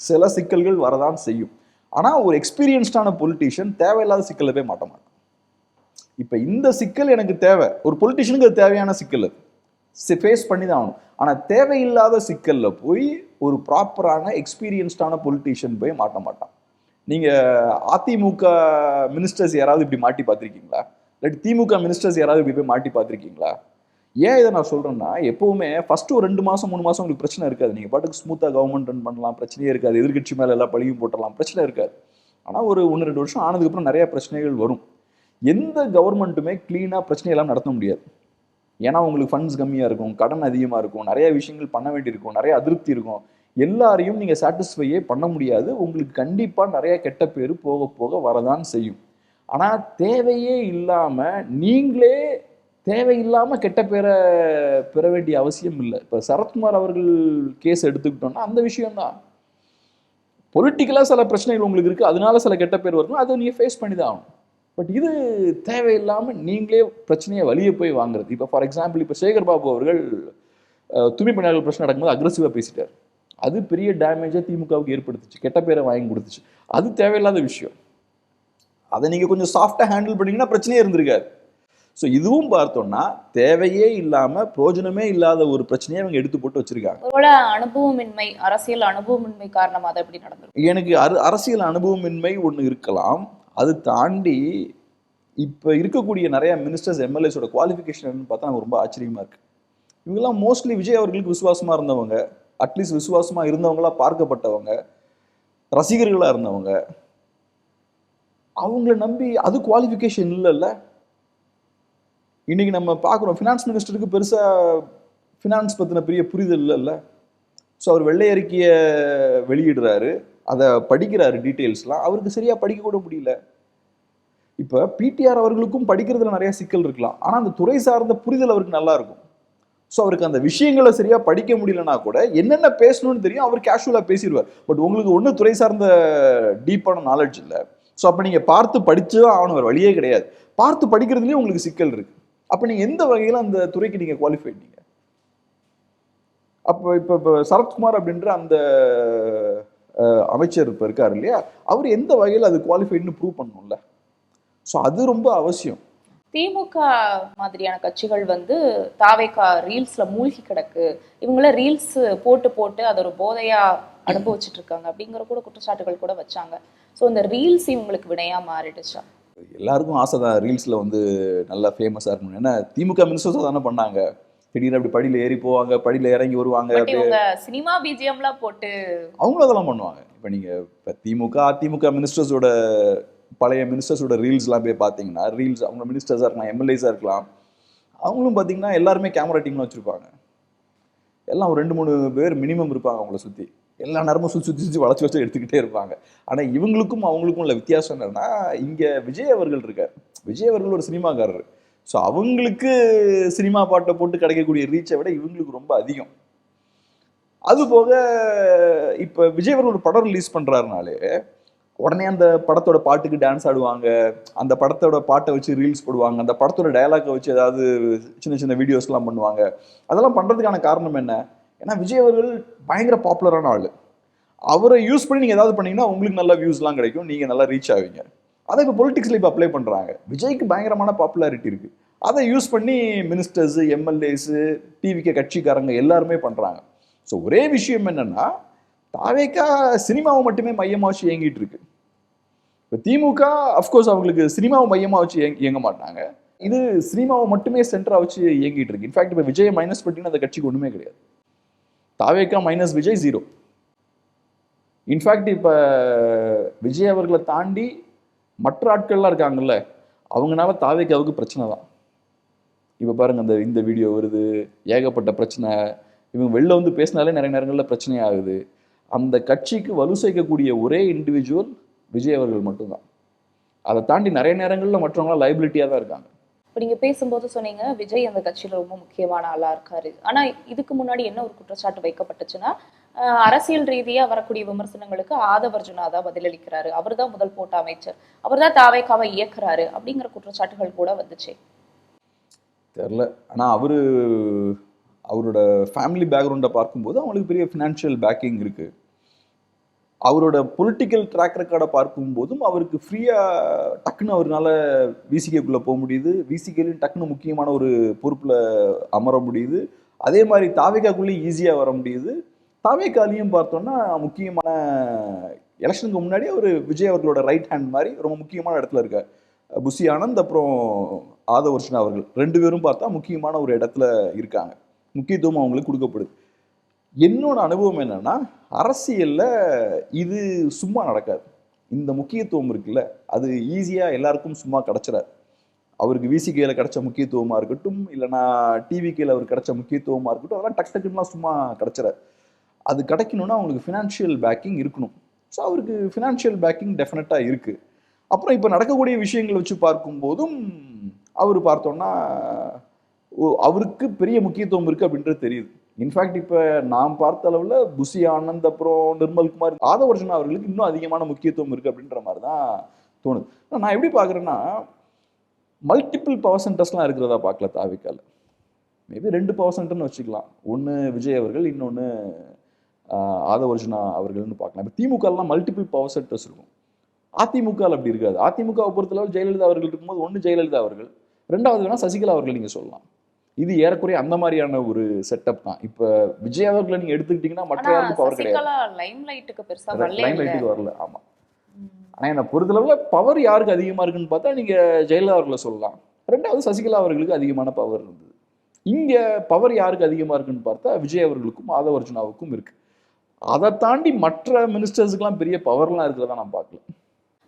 சில சிக்கல்கள் வரதான் செய்யும். ஆனால் ஒரு எக்ஸ்பீரியன்ஸ்டான பொலிட்டீஷியன் தேவையில்லாத சிக்கலில் போய் மாட்ட மாட்டோம். இப்போ இந்த சிக்கல் எனக்கு தேவை, ஒரு பொலிட்டீஷியனுக்கு அது தேவையான சிக்கல், அது ஃபேஸ் பண்ணி தான் ஆகணும். ஆனால் தேவையில்லாத சிக்கலில் போய் ஒரு ப்ராப்பரான எக்ஸ்பீரியன்ஸ்டான பொலிட்டீஷியன் போய் மாட்ட மாட்டான். நீங்கள் அதிமுக மினிஸ்டர்ஸ் யாராவது இப்படி மாட்டி பார்த்துருக்கீங்களா? இல்லாட்டி திமுக மினிஸ்டர்ஸ் யாராவது இப்படி போய் மாட்டி பார்த்துருக்கீங்களா? ஏன் இதை நான் சொல்கிறேன்னா, எப்போவுமே ஃபஸ்ட்டு ஒரு 2 மாதம் 3 மாதம் உங்களுக்கு பிரச்சனை இருக்காது. நீங்கள் பாட்டுக்கு ஸ்மூத்தாக கவர்மெண்ட் ரன் பண்ணலாம், பிரச்சனையே இருக்காது. எதிர்கட்சி மேலே எல்லாம் பழியும் போட்டலாம், பிரச்சனை இருக்காது. ஆனால் ஒரு 1-2 வருஷம் ஆனதுக்கப்புறம் நிறைய பிரச்சனைகள் வரும். எந்த கவர்மெண்ட்டுமே க்ளீனாக பிரச்சனையெல்லாம் நடத்த முடியாது. ஏன்னா உங்களுக்கு ஃபண்ட்ஸ் கம்மியாக இருக்கும், கடன் அதிகமாக இருக்கும், நிறைய விஷயங்கள் பண்ண வேண்டியிருக்கும், நிறைய அதிருப்தி இருக்கும். எல்லாரையும் நீங்கள் சாட்டிஸ்ஃபையே பண்ண முடியாது. உங்களுக்கு கண்டிப்பாக நிறைய கெட்ட பேர் போக போக வரதான் செய்யும். ஆனால் தேவையே இல்லாமல் நீங்களே தேவையில்லாமல் கெட்ட பேரை பெற வேண்டிய அவசியம் இல்லை. இப்போ சரத்குமார் அவர்கள் கேஸ் எடுத்துக்கிட்டோம்னா அந்த விஷயம்தான். பொலிட்டிக்கலாக சில பிரச்சனைகள் உங்களுக்கு இருக்குது, அதனால சில கெட்ட பேர் வரணும், அதை நீங்கள் ஃபேஸ் பண்ணி தான் ஆகணும். பட் இது தேவையில்லாமல் நீங்களே பிரச்சனையை வழியே போய் வாங்குறது. இப்போ ஃபார் எக்ஸாம்பிள், இப்போ சேகர் பாபு அவர்கள் தூய்மை பணியாளர்கள் பிரச்சனை நடக்கும்போது அக்ரெசிவாக பேசிட்டார். அது பெரிய டேமேஜாக திமுகவுக்கு ஏற்படுத்துச்சு, கெட்ட பேரை வாங்கி கொடுத்துச்சு. அது தேவையில்லாத விஷயம். அதை நீங்கள் கொஞ்சம் சாஃப்டாக ஹேண்டில் பண்ணிங்கன்னா பிரச்சனையே இருந்திருக்காது. ஸோ இதுவும் பார்த்தோம்னா தேவையே இல்லாமல் பிரோஜனமே இல்லாத ஒரு பிரச்சனையை அவங்க எடுத்து போட்டு வச்சிருக்காங்க. ஒருவேளை அனுபவமின்மை, அரசியல் அனுபவமின்மை காரணமாக அதை எப்படி நடந்திருக்கு? எனக்கு அரசியல் அனுபவமின்மை ஒன்று இருக்கலாம். அது தாண்டி இப்போ இருக்கக்கூடிய நிறைய மினிஸ்டர்ஸ் எம்எல்ஏஸோட குவாலிஃபிகேஷன் பார்த்தா எனக்கு ரொம்ப ஆச்சரியமாக இருக்குது. இவங்கெல்லாம் மோஸ்ட்லி விஜய் அவர்களுக்கு விசுவாசமாக இருந்தவங்க, அட்லீஸ்ட் விசுவாசமாக இருந்தவங்களா பார்க்கப்பட்டவங்க, ரசிகர்களாக இருந்தவங்க. அவங்கள நம்பி அது குவாலிஃபிகேஷன் இல்லைல்ல. இன்றைக்கி நம்ம பார்க்குறோம், ஃபினான்ஸ் மினிஸ்டருக்கு பெருசாக ஃபினான்ஸ் பற்றின பெரிய புரிதல் இல்லைல்ல. ஸோ அவர் வெள்ளை அறிக்கையை வெளியிடுறாரு, அதை படிக்கிறாரு டீட்டெயில்ஸ்லாம், அவருக்கு சரியாக படிக்க கூட முடியல. இப்போ பிடிஆர் அவர்களுக்கும் படிக்கிறதுல நிறைய சிக்கல் இருக்கலாம், ஆனால் அந்த துறை சார்ந்த புரிதல் அவருக்கு நல்லா இருக்கும். ஸோ அவருக்கு அந்த விஷயங்களை சரியாக படிக்க முடியலன்னா கூட என்னென்ன பேசணும்னு தெரியும், அவர் கேஷுவலாக பேசிடுவார். பட் உங்களுக்கு ஒன்றும் துறை சார்ந்த டீப்பான நாலேஜ் இல்லை. ஸோ அப்போ நீங்கள் பார்த்து படித்து தான் ஆகணும், வழியே கிடையாது. பார்த்து படிக்கிறதுலேயும் உங்களுக்கு சிக்கல் இருக்குது. அப்போ நீங்கள் எந்த வகையில் அந்த துறைக்கு நீங்கள் குவாலிஃபைட் நீங்கள்? அப்போ இப்போ சரத்குமார் அப்படின்ற அந்த அமைச்சர் இப்போ இருக்கார் இல்லையா, அவர் எந்த வகையில் அது குவாலிஃபைட்னு ப்ரூவ் பண்ணணும்ல. ஸோ அது ரொம்ப அவசியம். திமுக மாதிரியான கட்சிகள் தாவேகா ரீல்ஸ்ல மூழ்கி கிடக்கு, இவங்கள ரீல்ஸ் போட்டு போட்டு அது ஒரு போதையா அனுபவிச்சுட்டு இருக்காங்க அப்படிங்கிற கூட குற்றச்சாட்டுகள் கூட வச்சாங்க. ஸோ இந்த ரீல்ஸ் இவங்களுக்கு வினையா மாறிடுச்சா? எல்லாருக்கும் ஆசை தான் ரீல்ஸில் நல்லா ஃபேமஸாக இருக்கணும். ஏன்னா திமுக மினிஸ்டர்ஸாக தானே பண்ணாங்க. திடீர்னு அப்படி படியில் ஏறி போவாங்க, படியில் இறங்கி வருவாங்க, சினிமா பிஜிஎம்லாம் போட்டு அவங்களும் அதெல்லாம் பண்ணுவாங்க. இப்போ நீங்கள் இப்போ திமுக அதிமுக மினிஸ்டர்ஸோட பழைய மினிஸ்டர்ஸோட ரீல்ஸ்லாம் போய் பார்த்தீங்கன்னா, ரீல்ஸ் அவங்க மினிஸ்டர்ஸாக இருக்கலாம், எம்எல்ஏஸாக இருக்கலாம், அவங்களும் பார்த்தீங்கன்னா எல்லாருமே கேமரா டீம்லாம் வச்சுருப்பாங்க. எல்லாம் ஒரு 2-3 பேர் மினிமம் இருப்பாங்க அவங்கள சுற்றி. எல்லா நேரமும் சுற்றி வளைச்சி வச்சு எடுத்துக்கிட்டே இருப்பாங்க. ஆனால் இவங்களுக்கும் அவங்களுக்கும் உள்ள வித்தியாசம் என்னன்னா, இங்கே விஜய் அவர்கள் இருக்கார். விஜய் அவர்கள் ஒரு சினிமாக்காரர். ஸோ அவங்களுக்கு சினிமா பாட்டை போட்டு கிடைக்கக்கூடிய ரீச்சை விட இவங்களுக்கு ரொம்ப அதிகம். அதுபோக இப்போ விஜய் அவர்கள் ஒரு படம் ரிலீஸ் பண்ணுறாருனாலே உடனே அந்த படத்தோட பாட்டுக்கு டான்ஸ் ஆடுவாங்க, அந்த படத்தோட பாட்டை வச்சு ரீல்ஸ் போடுவாங்க, அந்த படத்தோட டயலாக்கை வச்சு ஏதாவது சின்ன சின்ன வீடியோஸ்லாம் பண்ணுவாங்க. அதெல்லாம் பண்ணுறதுக்கான காரணம் என்ன? ஏன்னா விஜய் அவர்கள் பயங்கர பாப்புலரான ஆள். அவரை யூஸ் பண்ணி நீங்கள் ஏதாவது பண்ணீங்கன்னா உங்களுக்கு நல்லா வியூஸ்லாம் கிடைக்கும், நீங்கள் நல்லா ரீச் ஆவீங்க. அதை இப்போ பொலிட்டிக்ஸில் இப்போ அப்ளை பண்ணுறாங்க. விஜய்க்கு பயங்கரமான பாப்புலாரிட்டி இருக்குது. அதை யூஸ் பண்ணி மினிஸ்டர்ஸு, எம்எல்ஏஸு, டிவிக்கு கட்சிக்காரங்க எல்லாருமே பண்ணுறாங்க. ஸோ ஒரே விஷயம் என்னென்னா, தாவேகா சினிமாவை மட்டுமே மையமாக வச்சு இயங்கிட்டு இருக்கு. இப்போ திமுக அஃப்கோர்ஸ் அவங்களுக்கு சினிமாவை மையமாக வச்சு இயங்க மாட்டாங்க. இது சினிமாவை மட்டுமே சென்டராக வச்சு இயங்கிட்டு இருக்கு. இன்ஃபேக்ட் இப்போ விஜயை மைனஸ் பண்ணிட்டு அந்த கட்சிக்கு ஒன்றுமே கிடையாது. தாவேகா மைனஸ் விஜய் 0. இன்ஃபேக்ட் இப்போ விஜய் அவர்களை தாண்டி மற்ற ஆட்கள்லாம் இருக்காங்கல்ல, அவங்களால தாவேகாவுக்கு பிரச்சனை தான். இப்போ பாருங்க, இந்த வீடியோ வருது, ஏகப்பட்ட பிரச்சனை. இவங்க வெளில பேசினாலே நிறைய நேரங்களில் பிரச்சனை ஆகுது. அந்த கட்சிக்கு வலு சேர்க்கக்கூடிய ஒரே இண்டிவிஜுவல் விஜய் அவர்கள் மட்டும்தான். அதை தாண்டி நிறைய நேரங்களில் மற்றவங்களாம் லைபிலிட்டியாக தான் இருக்காங்க. இப்போ நீங்கள் பேசும்போது சொன்னீங்க விஜய் அந்த கட்சியில் ரொம்ப முக்கியமான ஆளாக இருக்காரு. ஆனால் இதுக்கு முன்னாடி என்ன ஒரு குற்றச்சாட்டு வைக்கப்பட்டுச்சுன்னா, அரசியல் ரீதியாக வரக்கூடிய விமர்சனங்களுக்கு ஆதவர்ஜுனா தான் பதிலளிக்கிறாரு, அவர் தான் முதல் போட்ட அமைச்சர், அவர் தான் தாவேகாவை இயக்குறாரு அப்படிங்கிற குற்றச்சாட்டுகள் கூட வந்துச்சு. தெரில. ஆனால் அவரோட ஃபேமிலி பேக்ரவுண்டை பார்க்கும்போது அவங்களுக்கு பெரிய ஃபினான்ஷியல் பேக்கிங் இருக்குது. அவரோட பொலிட்டிக்கல் ட்ராக் ரெக்கார்டை பார்க்கும்போதும் அவருக்கு ஃப்ரீயாக டக்குன்னு அவரால் விசிகேக்குள்ளே போக முடியுது, விசிகேலையும் டக்குன்னு முக்கியமான ஒரு பொறுப்பில் அமர முடியுது. அதே மாதிரி தாவேகாக்குள்ளேயும் ஈஸியாக வர முடியுது. தாவேகாலையும் பார்த்தோன்னா முக்கியமான எலெக்ஷனுக்கு முன்னாடி அவர் விஜய் அவர்களோட ரைட் ஹேண்ட் மாதிரி ரொம்ப முக்கியமான இடத்துல இருக்கார். புஷி ஆனந்த் அப்புறம் ஆதவர்ஜுனா அவர்கள் 2 பேரும் பார்த்தா முக்கியமான ஒரு இடத்துல இருக்காங்க. முக்கியத்துவம் அவங்களுக்கு கொடுக்கப்படுது. என்னோட அனுபவம் என்னன்னா, அரசியல்ல இது சும்மா நடக்காது. இந்த முக்கியத்துவம் இருக்குல்ல, அது ஈஸியாக எல்லாருக்கும் சும்மா கிடைச்சிடாது. அவருக்கு விசிகேல கிடைச்ச முக்கியத்துவமாக இருக்கட்டும், இல்லைனா டிவிகேல அவருக்கு கிடைச்ச முக்கியத்துவமாக இருக்கட்டும், அதெல்லாம் டக்குலாம் சும்மா கிடைச்சிடாது. அது கிடைக்கணும்னா அவங்களுக்கு ஃபினான்ஷியல் பேக்கிங் இருக்கணும். ஸோ அவருக்கு ஃபினான்ஷியல் பேக்கிங் டெஃபினட்டாக இருக்குது. அப்புறம் இப்போ நடக்கக்கூடிய விஷயங்களை வச்சு பார்க்கும்போதும் அவர் பார்த்தோன்னா அவருக்கு பெரிய முக்கியத்துவம் இருக்குது அப்படின்றது தெரியுது. இன்ஃபேக்ட் இப்போ நாம் பார்த்த அளவில் புஷி ஆனந்த் அப்புறம் நிர்மல்குமார், ஆதவர்ஜுனா அவர்களுக்கு இன்னும் அதிகமான முக்கியத்துவம் இருக்குது அப்படின்ற மாதிரி தான் தோணுது. நான் எப்படி பார்க்குறேன்னா, மல்டிபிள் பவர் சென்டர்ஸ்லாம் இருக்கிறதா பார்க்கல தாவேகால. மேபி 2 பவர் சென்டர்னு வச்சுக்கலாம். ஒன்று விஜய் அவர்கள், இன்னொன்று ஆதவர்ஜுனா அவர்கள்னு பார்க்கலாம். இப்போ திமுகலாம் மல்டிபிள் பவர் சென்டர்ஸ் இருக்கும். அதிமுகவில் அப்படி இருக்காது. அதிமுகவை பொறுத்தளவு ஜெயலலிதா அவர்கள் இருக்கும்போது ஒன்று ஜெயலலிதா அவர்கள், 2வது வேணா சசிகலா அவர்கள் நீங்கள் சொல்லலாம். இது ஏறக்குறைய அந்த மாதிரியான ஒரு செட்டப் தான். இப்போ விஜய் அவர்களை நீங்கள் எடுத்துக்கிட்டீங்கன்னா மற்ற யாருக்கும் பவர் கிடையாது. லைம்லைட்டுக்கு வரல. ஆமாம். ஆனால் என்னை பொறுத்தளவில் பவர் யாருக்கு அதிகமாக இருக்குன்னு பார்த்தா நீங்கள் ஜெயலலிதா அவர்களை சொல்லலாம். 2வது சசிகலா அவர்களுக்கு அதிகமான பவர் இருந்தது. இங்கே பவர் யாருக்கு அதிகமாக இருக்குன்னு பார்த்தா விஜய் அவர்களுக்கும் ஆதவர்ஜுனாவுக்கும் இருக்கு. அதை தாண்டி மற்ற மினிஸ்டர்ஸுக்கெல்லாம் பெரிய பவர்லாம் இருக்கிறதா நான் பார்க்கல.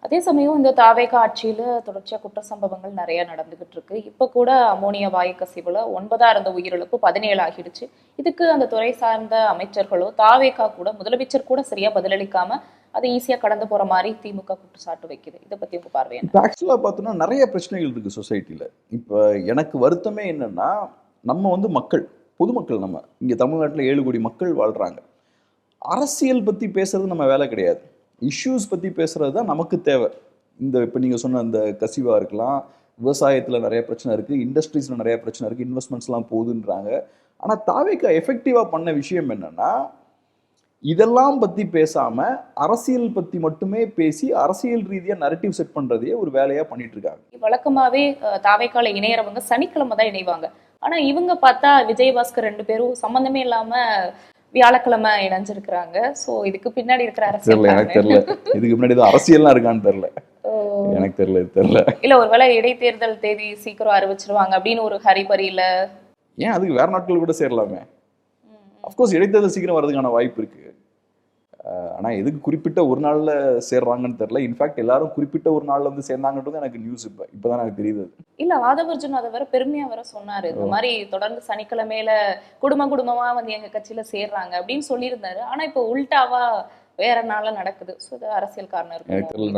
அதே சமயம் இந்த தாவேகா ஆட்சியில தொடர்ச்சியாக குற்ற சம்பவங்கள் நிறைய நடந்துகிட்டு இருக்கு. இப்போ கூட அமோனியா வாயு கசிவுல 9 இருந்த உயிரிழப்பு 17 ஆகிடுச்சு. இதுக்கு அந்த துறை சார்ந்த அமைச்சர்களோ தாவேகா கூட முதலமைச்சர் கூட சரியா பதிலளிக்காம அதை ஈஸியா கடந்து போற மாதிரி திமுக குற்றச்சாட்டு வைக்குது. இதை பத்தி உங்க பார்வை என்ன? இப்போ ஆக்சுவலாக பார்த்தோன்னா நிறைய பிரச்சனைகள் இருக்கு சொசைட்டியில். இப்போ எனக்கு வருத்தமே என்னன்னா, நம்ம மக்கள், பொதுமக்கள், நம்ம இங்கே தமிழ்நாட்டில் 7 கோடி மக்கள் வாழ்றாங்க. அரசியல் பற்றி பேசுறது நம்ம வேலை கிடையாது. இஷ்யூஸ் பற்றி பேசுகிறது தான் நமக்கு தேவை. இந்த இப்போ நீங்கள் சொன்ன அந்த கசிவாக இருக்கலாம், விவசாயத்தில் நிறைய பிரச்சனை இருக்குது, இண்டஸ்ட்ரீஸில் நிறைய பிரச்சனை இருக்குது, இன்வெஸ்ட்மெண்ட்ஸ்லாம் போகுதுன்றாங்க. ஆனால் தாவேக்கா எஃபெக்டிவாக பண்ண விஷயம் என்னென்னா, இதெல்லாம் பற்றி பேசாமல் அரசியல் பற்றி மட்டுமே பேசி அரசியல் ரீதியாக நரேட்டிவ் செட் பண்ணுறதையே ஒரு வேலையாக பண்ணிட்டு இருக்காங்க. வழக்கமாகவே தாவேக்கால இணையறவங்க சனிக்கிழமை தான் இணைவாங்க. ஆனால் இவங்க பார்த்தா விஜயபாஸ்கர் 2 பேரும் சம்மந்தமே இல்லாமல் வியாழக்கிழமை இணைஞ்சிருக்கிறாங்க. ஸோ இதுக்கு பின்னாடி இருக்கிற அரசியல் எனக்கு தெரியல, இதுக்கு முன்னாடி ஏதோ அரசியல்லாம் இருக்கான்னு தெரியல, எனக்கு தெரியல. இல்ல ஒருவேளை இடைத்தேர்தல் தேதி சீக்கிரம் அறிவிச்சிருவாங்க அப்படின்னு ஒரு ஹரிபரியில. ஏன் அதுக்கு வேற நாட்கள் கூட சேரலாமே. அஃப்கோர்ஸ் இடைத்தேர்தல் சீக்கிரம் வர்றதுக்கான வாய்ப்பு இருக்கு. ஆனால் எதுக்கு குறிப்பிட்ட ஒரு நாளில் சேர்றாங்கன்னு தெரியல. இன்ஃபேக்ட் எல்லாரும் குறிப்பிட்ட ஒரு நாளில் வந்து சேர்ந்தாங்கன்றது எனக்கு நியூஸ் இப்போதான் எனக்கு தெரியுது. இல்ல ஆதவர்ஜுன் அதை வேற பெருமையா வேற சொன்னாரு. இந்த மாதிரி தொடர்ந்து சனிக்கிழமையில குடும்பமா வந்து எங்க கட்சியில சேர்றாங்க அப்படின்னு சொல்லியிருந்தாரு. ஆனா இப்போ உல்டாவா வேற நாள நடக்குது. ஸோ இது அரசியல் காரணம் இருக்கு. எனக்கு தெரியல,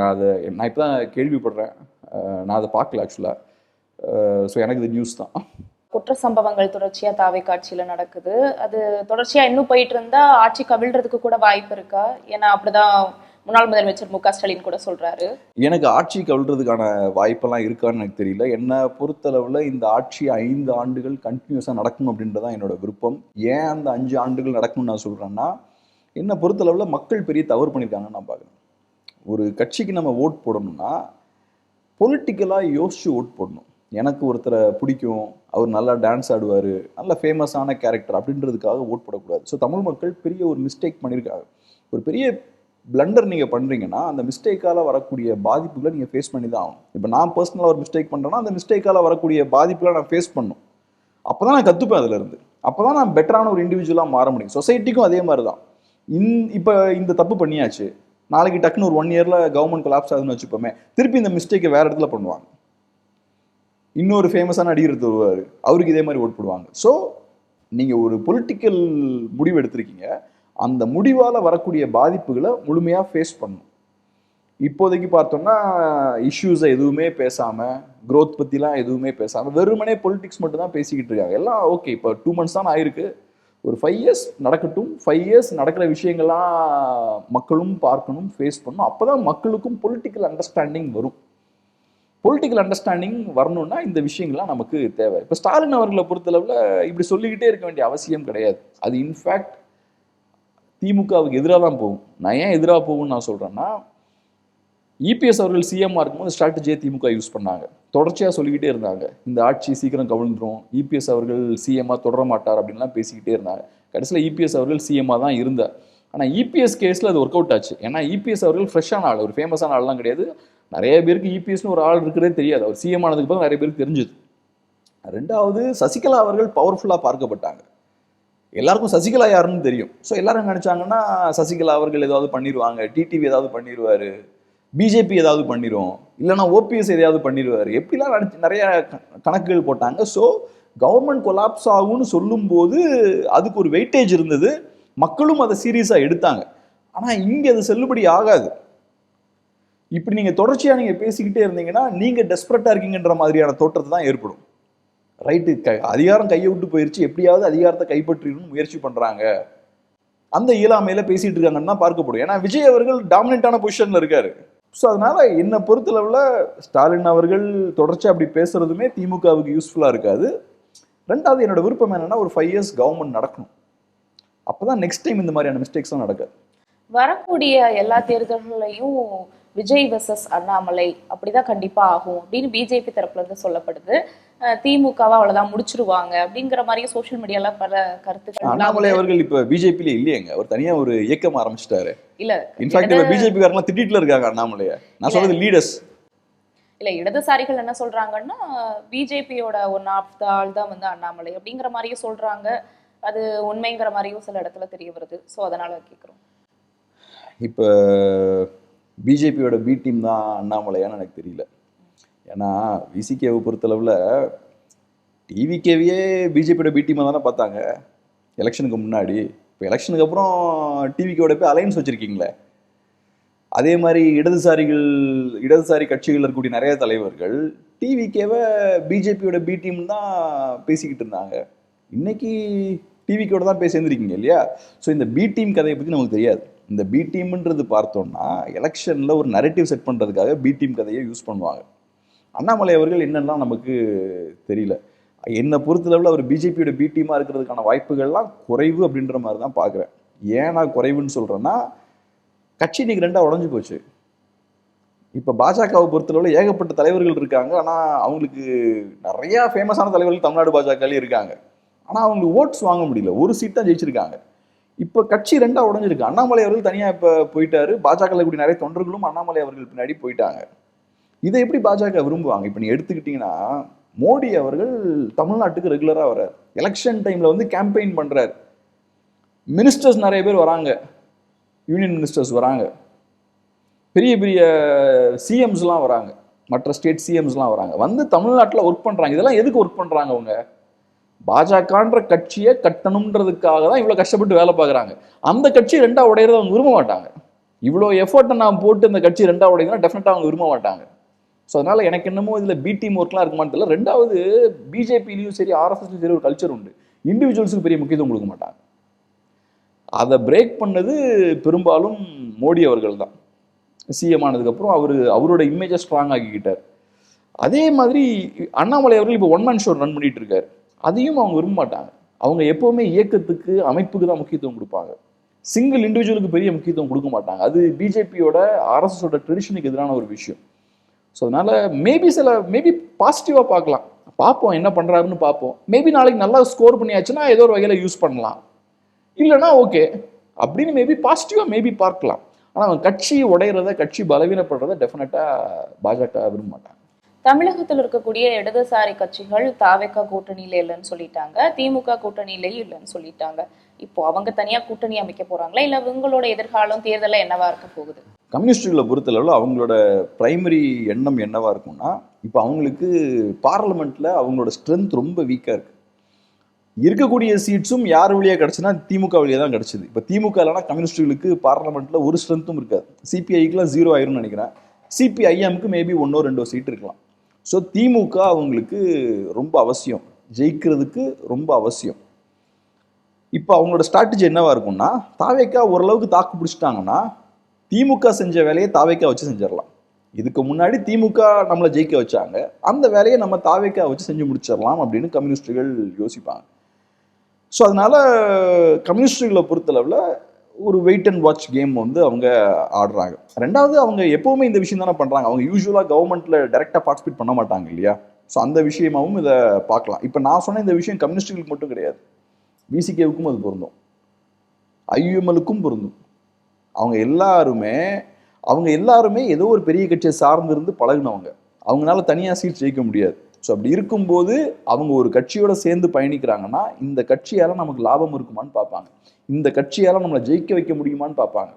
நான் இப்போ தான் கேள்விப்படுறேன். நான் அதை பார்க்கல ஆக்சுவலாக. ஸோ எனக்கு இது நியூஸ் தான். குற்ற சம்பவங்கள் தொடர்ச்சியா தாவேக்கா ஆட்சியில நடக்குது. அது தொடர்ச்சியா இன்னும் போயிட்டு இருந்தா ஆட்சி கவிழ்றதுக்கு கூட வாய்ப்பு இருக்கா? ஏன்னா அப்படிதான் முன்னாள் முதலமைச்சர் மு.க. ஸ்டாலின் கூட சொல்றாரு. எனக்கு ஆட்சி கவிழ்றதுக்கான வாய்ப்பெல்லாம் இருக்கான்னு எனக்கு தெரியல. என்னை பொறுத்தளவில் இந்த ஆட்சி 5 ஆண்டுகள் கண்டினியூஸாக நடக்கணும் அப்படின்றதான் என்னோட விருப்பம். ஏன் அந்த 5 ஆண்டுகள் நடக்கணும்னு நான் சொல்கிறேன்னா, என்னை பொறுத்தளவில் மக்கள் பெரிய தவறு பண்ணியிருக்காங்கன்னு நான் பார்க்குறேன். ஒரு கட்சிக்கு நம்ம ஓட் போடணும்னா பொலிட்டிக்கலாக யோசிச்சு ஓட் போடணும். எனக்கு ஒருத்தரை பிடிக்கும், அவர் நல்லா டான்ஸ் ஆடுவார், நல்ல ஃபேமஸான கேரக்டர் அப்படின்றதுக்காக ஓட் போடக்கூடாது. ஸோ தமிழ் மக்கள் பெரிய ஒரு மிஸ்டேக் பண்ணியிருக்காங்க. ஒரு பெரிய பிளண்டர் நீங்கள் பண்ணுறீங்கன்னா அந்த மிஸ்டேக்கால் வரக்கூடிய பாதிப்புகளை நீங்கள் ஃபேஸ் பண்ணி தான் ஆகணும். இப்போ நான் பர்சனலாக ஒரு மிஸ்டேக் பண்ணுறேன்னா அந்த மிஸ்டேக்கால் வரக்கூடிய பாதிப்புகளை நான் ஃபேஸ் பண்ணணும். அப்போ தான் நான் கற்றுப்பேன் அதிலேருந்து. அப்போ தான் நான் பெட்டரான ஒரு இண்டிவிஜுவலாக மாற முடியும். சொசைட்டிக்கும் அதே மாதிரி தான். இப்போ இந்த தப்பு பண்ணியாச்சு, நாளைக்கு டக்குன்னு ஒரு 1 இயரில் கவர்மெண்ட் கொலாப்ஸ் ஆகுதுன்னு வச்சுப்போமே, திருப்பி இந்த மிஸ்டேக்கை வேறு இடத்துல பண்ணுவாங்க. இன்னொரு ஃபேமஸான நடிகர் வருவார், அவருக்கு இதே மாதிரி ஓட் போடுவாங்க. ஸோ நீங்கள் ஒரு பொலிட்டிக்கல் முடிவு எடுத்திருக்கீங்க, அந்த முடிவால் வரக்கூடிய பாதிப்புகளை முழுமையாக ஃபேஸ் பண்ணணும். இப்போதைக்கு பார்த்தோம்னா இஷ்யூஸை எதுவுமே பேசாமல், க்ரோத் பற்றிலாம் எதுவுமே பேசாமல் வெறுமனே பொலிட்டிக்ஸ் மட்டும் தான் பேசிக்கிட்டு இருக்காங்க. எல்லாம் ஓகே, இப்போ 2 months தான் ஆயிருக்கு, ஒரு 5 years நடக்கட்டும். 5 years நடக்கிற விஷயங்கள்லாம் மக்களும் பார்க்கணும், ஃபேஸ் பண்ணணும். அப்போ தான் மக்களுக்கும் பொலிட்டிக்கல் அண்டர்ஸ்டாண்டிங் வரும். பொலிட்டிக்கல் அண்டர்ஸ்டாண்டிங் வரணும்னா இந்த விஷயங்கள்லாம் நமக்கு தேவை. இப்போ ஸ்டாலின் அவர்களை பொறுத்தளவில் இப்படி சொல்லிக்கிட்டே இருக்க வேண்டிய அவசியம் கிடையாது. அது இன்ஃபேக்ட் திமுகவுக்கு எதிராக தான் போகும். நான் ஏன் எதிராக போகும்னு நான் சொல்கிறேன்னா, இபிஎஸ் அவர்கள் சிஎம்மாக இருக்கும்போது ஸ்ட்ராட்டஜியை திமுக யூஸ் பண்ணாங்க. தொடர்ச்சியாக சொல்லிக்கிட்டே இருந்தாங்க, இந்த ஆட்சி சீக்கிரம் கவிழ்ந்துடும், இபிஎஸ் அவர்கள் சிஎம்மாக தொடர மாட்டார் அப்படின்லாம் பேசிக்கிட்டே இருந்தாங்க. கடைசியில் இபிஎஸ் அவர்கள் சிஎம்மாக தான் இருந்தார். ஆனால் இபிஎஸ் கேஸில் அது ஒர்க் அவுட் ஆச்சு. ஏன்னா இபிஎஸ் அவர்கள் ஃப்ரெஷ்ஷான ஆள், ஒரு ஃபேமஸான ஆள்லாம் கிடையாது. நிறைய பேருக்கு இபிஎஸ்னு ஒரு ஆள் இருக்கிறதே தெரியாது. அவர் சிஎம் ஆனதுக்கு அப்புறம் நிறைய பேருக்கு தெரிஞ்சது. 2வது, சசிகலா அவர்கள் பவர்ஃபுல்லாக பார்க்கப்பட்டாங்க. எல்லாருக்கும் சசிகலா யாருன்னு தெரியும். ஸோ எல்லாரும் நினச்சாங்கன்னா சசிகலா அவர்கள் ஏதாவது பண்ணிடுவாங்க, டிடிவி ஏதாவது பண்ணிடுவார், பிஜேபி ஏதாவது பண்ணிடும், இல்லைனா ஓபிஎஸ் எதையாவது பண்ணிடுவார், எப்படிலாம் நிறைய கணக்குகள் போட்டாங்க. ஸோ கவர்மெண்ட் கொலாப்ஸ் ஆகும்னு சொல்லும்போது அதுக்கு ஒரு வெயிட்டேஜ் இருந்தது, மக்களும் அதை சீரியஸாக எடுத்தாங்க. ஆனால் இங்கே அது செல்லுபடி ஆகாது. இப்படி நீங்கள் தொடர்ச்சியாக நீங்கள் பேசிக்கிட்டே இருந்தீங்கன்னா நீங்கள் டெஸ்பரட்டாக இருக்கீங்கன்ற மாதிரியான தோற்றத்தை தான் ஏற்படும். ரைட்டு, அதிகாரம் கையை விட்டு போயிடுச்சு, எப்படியாவது அதிகாரத்தை கைப்பற்றிடணும்னு முயற்சி பண்ணுறாங்க, அந்த இயலாமையில் பேசிகிட்டு இருக்காங்கன்னா பார்க்கப்படும். ஏன்னா விஜய் அவர்கள் டாமினேட்டான பொசிஷனில் இருக்கார். ஸோ அதனால் என்னை பொறுத்தளவில் ஸ்டாலின் அவர்கள் தொடர்ச்சியாக அப்படி பேசுகிறதுமே திமுகவுக்கு யூஸ்ஃபுல்லாக இருக்காது. 2வது, என்னோட விருப்பம் என்னென்னா ஒரு 5 years கவர்மெண்ட் நடக்கணும். அப்போ தான் நெக்ஸ்ட் டைம் இந்த மாதிரியான மிஸ்டேக்ஸ்லாம் நடக்காது. வரக்கூடிய எல்லா தேர்தல்களையும் விஜய் வெர்சஸ் அண்ணாமலை அப்படிதான் கண்டிப்பா ஆகும் அப்படின்னு பிஜேபி தரப்புல இருந்து சொல்லப்படுது. திமுகவா அவ்வளவுதான் முடிச்சிருவாங்க அப்படிங்கிற மாதிரி சோசியல் மீடியால பல கருத்துக்கள். அண்ணாமலை அவர்கள் இப்ப பிஜேபியில இல்லையேங்க, அவர் தனியா ஒரு இயக்கம் ஆரம்பிச்சிட்டாரு. இல்ல இன்ஃபேக்ட் பிஜேபி காரங்க திட்டிட்டுல இருக்காங்க அண்ணாமலைய. நான் சொல்றது லீடர்ஸ் இல்ல, இடதுசாரிகள் என்ன சொல்றாங்கன்னா பிஜேபியோட ஒன் ஆஃப் த ஆள் தான் வந்து அண்ணாமலை அப்படிங்கிற மாதிரியும் சொல்றாங்க. அது உண்மைங்கிற மாதிரியும் சில இடத்துல தெரிய வருது. ஸோ அதனால கேட்குறோம். இப்போ பிஜேபியோட பி டீம் தான் அண்ணாமலையான்னு எனக்கு தெரியல. ஏன்னா விசிகேவை பொறுத்தளவில் டிவிகேவியே பிஜேபியோட பி டீமாக தானே பார்த்தாங்க எலெக்ஷனுக்கு முன்னாடி. இப்போ எலெக்ஷனுக்கு அப்புறம் டிவிகேவோட போய் அலையன்ஸ் வச்சுருக்கீங்களே. அதே மாதிரி இடதுசாரி கட்சிகள் இருக்கக்கூடிய நிறைய தலைவர்கள் டிவிகேவை பிஜேபியோட பி டீம் தான் பேசிக்கிட்டு இருந்தாங்க. இன்னைக்கு டிவிக்கோட தான் பேசி சேர்ந்துருக்கீங்க இல்லையா? ஸோ இந்த பி டீம் கதையை பற்றி நமக்கு தெரியாது. இந்த பி டீம்ன்றது பார்த்தோம்னா எலெக்ஷனில் ஒரு நரேட்டிவ் செட் பண்ணுறதுக்காக பி டீம் கதையை யூஸ் பண்ணுவாங்க. அண்ணாமலை அவர்கள் என்னெல்லாம் நமக்கு தெரியல. என்னை பொறுத்தளவில் அவர் பிஜேபியோட பி டீமாக இருக்கிறதுக்கான வாய்ப்புகள்லாம் குறைவு அப்படின்ற மாதிரி தான் பார்க்குறேன். ஏன் நான் குறைவுன்னு சொல்கிறேன்னா, கட்சி இன்னைக்கு ரெண்டாக உடஞ்சி போச்சு. இப்போ பாஜகவை பொறுத்தளவில் ஏகப்பட்ட தலைவர்கள் இருக்காங்க. ஆனால் அவங்களுக்கு நிறையா ஃபேமஸான தலைவர்கள் தமிழ்நாடு பாஜகலேயே இருக்காங்க. ஆனால் அவங்களுக்கு ஓட்ஸ் வாங்க முடியல. ஒரு சீட் தான் ஜெயிச்சிருக்காங்க. இப்போ கட்சி ரெண்டாக உடஞ்சிருக்கு. அண்ணாமலை அவர்கள் தனியாக இப்போ போயிட்டாரு. பாஜகவில் கூடிய நிறைய தொண்டர்களும் அண்ணாமலை அவர்கள் பின்னாடி போயிட்டாங்க. இதை எப்படி பாஜக விரும்புவாங்க? இப்போ நீ எடுத்துக்கிட்டிங்கன்னா, மோடி அவர்கள் தமிழ்நாட்டுக்கு ரெகுலராக வர்றார். எலெக்ஷன் டைமில் வந்து கேம்பெயின் பண்ணுறார். மினிஸ்டர்ஸ் நிறைய பேர் வராங்க, யூனியன் மினிஸ்டர்ஸ் வராங்க, பெரிய பெரிய சிஎம்ஸ்லாம் வராங்க, மற்ற ஸ்டேட் சிஎம்ஸ்லாம் வராங்க, வந்து தமிழ்நாட்டில் ஒர்க் பண்ணுறாங்க. இதெல்லாம் எதுக்கு ஒர்க் பண்ணுறாங்க? அவங்க பாஜகன்ற கட்சியை கட்டணுன்றதுக்காக தான் இவ்வளோ கஷ்டப்பட்டு வேலை பார்க்குறாங்க. அந்த கட்சி ரெண்டாக உடையிறத அவங்க விரும்ப மாட்டாங்க. இவ்வளோ எஃபர்ட்டை நான் போட்டு இந்த கட்சி ரெண்டாக உடையதுன்னா டெஃபினட்டாக அவங்க விரும்ப மாட்டாங்க. ஸோ அதனால் எனக்கு என்னமோ இதில் பி டீம் ஒர்க்லாம் இருக்குமான்னு தெரியல. ரெண்டாவது, பிஜேபிலையும் சரி ஆர்எஸ்எஸ்லையும் சரி ஒரு கல்ச்சர் உண்டு. இண்டிவிஜுவல்ஸுக்கு பெரிய முக்கியத்துவம் கொடுக்க மாட்டாங்க. அதை பிரேக் பண்ணது பெரும்பாலும் மோடி அவர்கள் தான். சிஎம் ஆனதுக்கப்புறம் அவரோட இமேஜை ஸ்ட்ராங் ஆக்கிக்கிட்டார். அதே மாதிரி அண்ணாமலை அவர்கள் இப்போ ஒன் மேன் ஷோ ரன் பண்ணிட்டு இருக்காரு. அதையும் அவங்க விரும்ப மாட்டாங்க. அவங்க எப்போவுமே இயக்கத்துக்கு, அமைப்புக்கு தான் முக்கியத்துவம் கொடுப்பாங்க. சிங்கிள் இண்டிவிஜுவலுக்கு பெரிய முக்கியத்துவம் கொடுக்க மாட்டாங்க. அது பிஜேபியோட ஆர்எஸ்எஸோட ட்ரெடிஷனுக்கு எதிரான ஒரு விஷயம். ஸோ அதனால மேபி பாசிட்டிவாக பார்ப்போம் என்ன பண்ணுறாருன்னு பார்ப்போம். மேபி நாளைக்கு நல்லா ஸ்கோர் பண்ணியாச்சுன்னா ஏதோ ஒரு வகையில் யூஸ் பண்ணலாம், இல்லைனா ஓகே அப்படின்னு மேபி பாசிட்டிவாக பார்க்கலாம். ஆனால் அவங்க கட்சி உடையிறத, கட்சி பலவீனப்படுறத டெஃபினட்டாக பாஜக விரும்ப மாட்டாங்க. தமிழகத்தில் இருக்கக்கூடிய இடதுசாரி கட்சிகள் தாவேகா கூட்டணியில இல்லைன்னு சொல்லிட்டாங்க, திமுக கூட்டணியிலேயும் இல்லைன்னு சொல்லிட்டாங்க. இப்போ அவங்க தனியா கூட்டணி அமைக்க போறாங்களா, இல்ல இவங்களோட எதிர்காலம் தேர்தல என்னவா இருக்க போகுது? கம்யூனிஸ்டுகளை பொறுத்தளவில் அவங்களோட பிரைமரி எண்ணம் என்னவா இருக்கும்னா, இப்போ அவங்களுக்கு பார்லமெண்ட்ல அவங்களோட ஸ்ட்ரென்த் ரொம்ப வீக்காக இருக்கு. இருக்கக்கூடிய சீட்ஸும் யார் வழியாக கிடச்சுன்னா திமுக வழியாக தான் கிடச்சிது. இப்போ திமுக இல்லைனா கம்யூனிஸ்டுகளுக்கு பார்லமெண்ட்ல ஒரு ஸ்ட்ரென்த்தும் இருக்காது. சிபிஐக்குலாம் 0 ஆயிரும்னு நினைக்கிறேன். சிபிஐஎம்க்கு மேபி 1-2 சீட் இருக்கலாம். ஸோ திமுக அவங்களுக்கு ரொம்ப அவசியம், ஜெயிக்கிறதுக்கு ரொம்ப அவசியம். இப்போ அவங்களோட ஸ்ட்ராட்டஜி என்னவா இருக்கும்னா, தாவேக்கா ஓரளவுக்கு தாக்கு பிடிச்சிட்டாங்கன்னா திமுக செஞ்ச வேலையை தாவேக்கா வச்சு செஞ்சிடலாம். இதுக்கு முன்னாடி திமுக நம்மளை ஜெயிக்க வச்சாங்க, அந்த வேலையை நம்ம தாவேக்கா வச்சு செஞ்சு முடிச்சிடலாம் அப்படின்னு கம்யூனிஸ்டுகள் யோசிப்பாங்க. ஸோ அதனால கம்யூனிஸ்டுகளை பொறுத்தளவில் ஒரு வெயிட் அண்ட் வாட்ச் கேம் வந்து அவங்க ஆடுறாங்க. ரெண்டாவது, அவங்க எப்போவுமே இந்த விஷயம் தானே பண்ணுறாங்க. அவங்க யூஸ்வலாக கவர்மெண்ட்டில் டைரெக்டாக பார்ட்டிசிபேட் பண்ண மாட்டாங்க இல்லையா? ஸோ அந்த விஷயமாகவும் இதை பார்க்கலாம். இப்போ நான் சொன்ன இந்த விஷயம் கம்யூனிஸ்டுகளுக்கு மட்டும் கிடையாது, விசிகேவுக்கும் அது பொருந்தும், ஐயுஎம்எலுக்கும் பொருந்தும். அவங்க எல்லாருமே ஏதோ ஒரு பெரிய கட்சியை சார்ந்திருந்து பழகினவங்க. அவங்களால தனியாக சீட் ஜெயிக்க முடியாது. ஸோ அப்படி இருக்கும்போது அவங்க ஒரு கட்சியோட சேர்ந்து பயணிக்கிறாங்கன்னா இந்த கட்சியால் நமக்கு லாபம் இருக்குமான்னு பார்ப்பாங்க, இந்த கட்சியால் நம்மளை ஜெயிக்க வைக்க முடியுமான்னு பார்ப்பாங்க.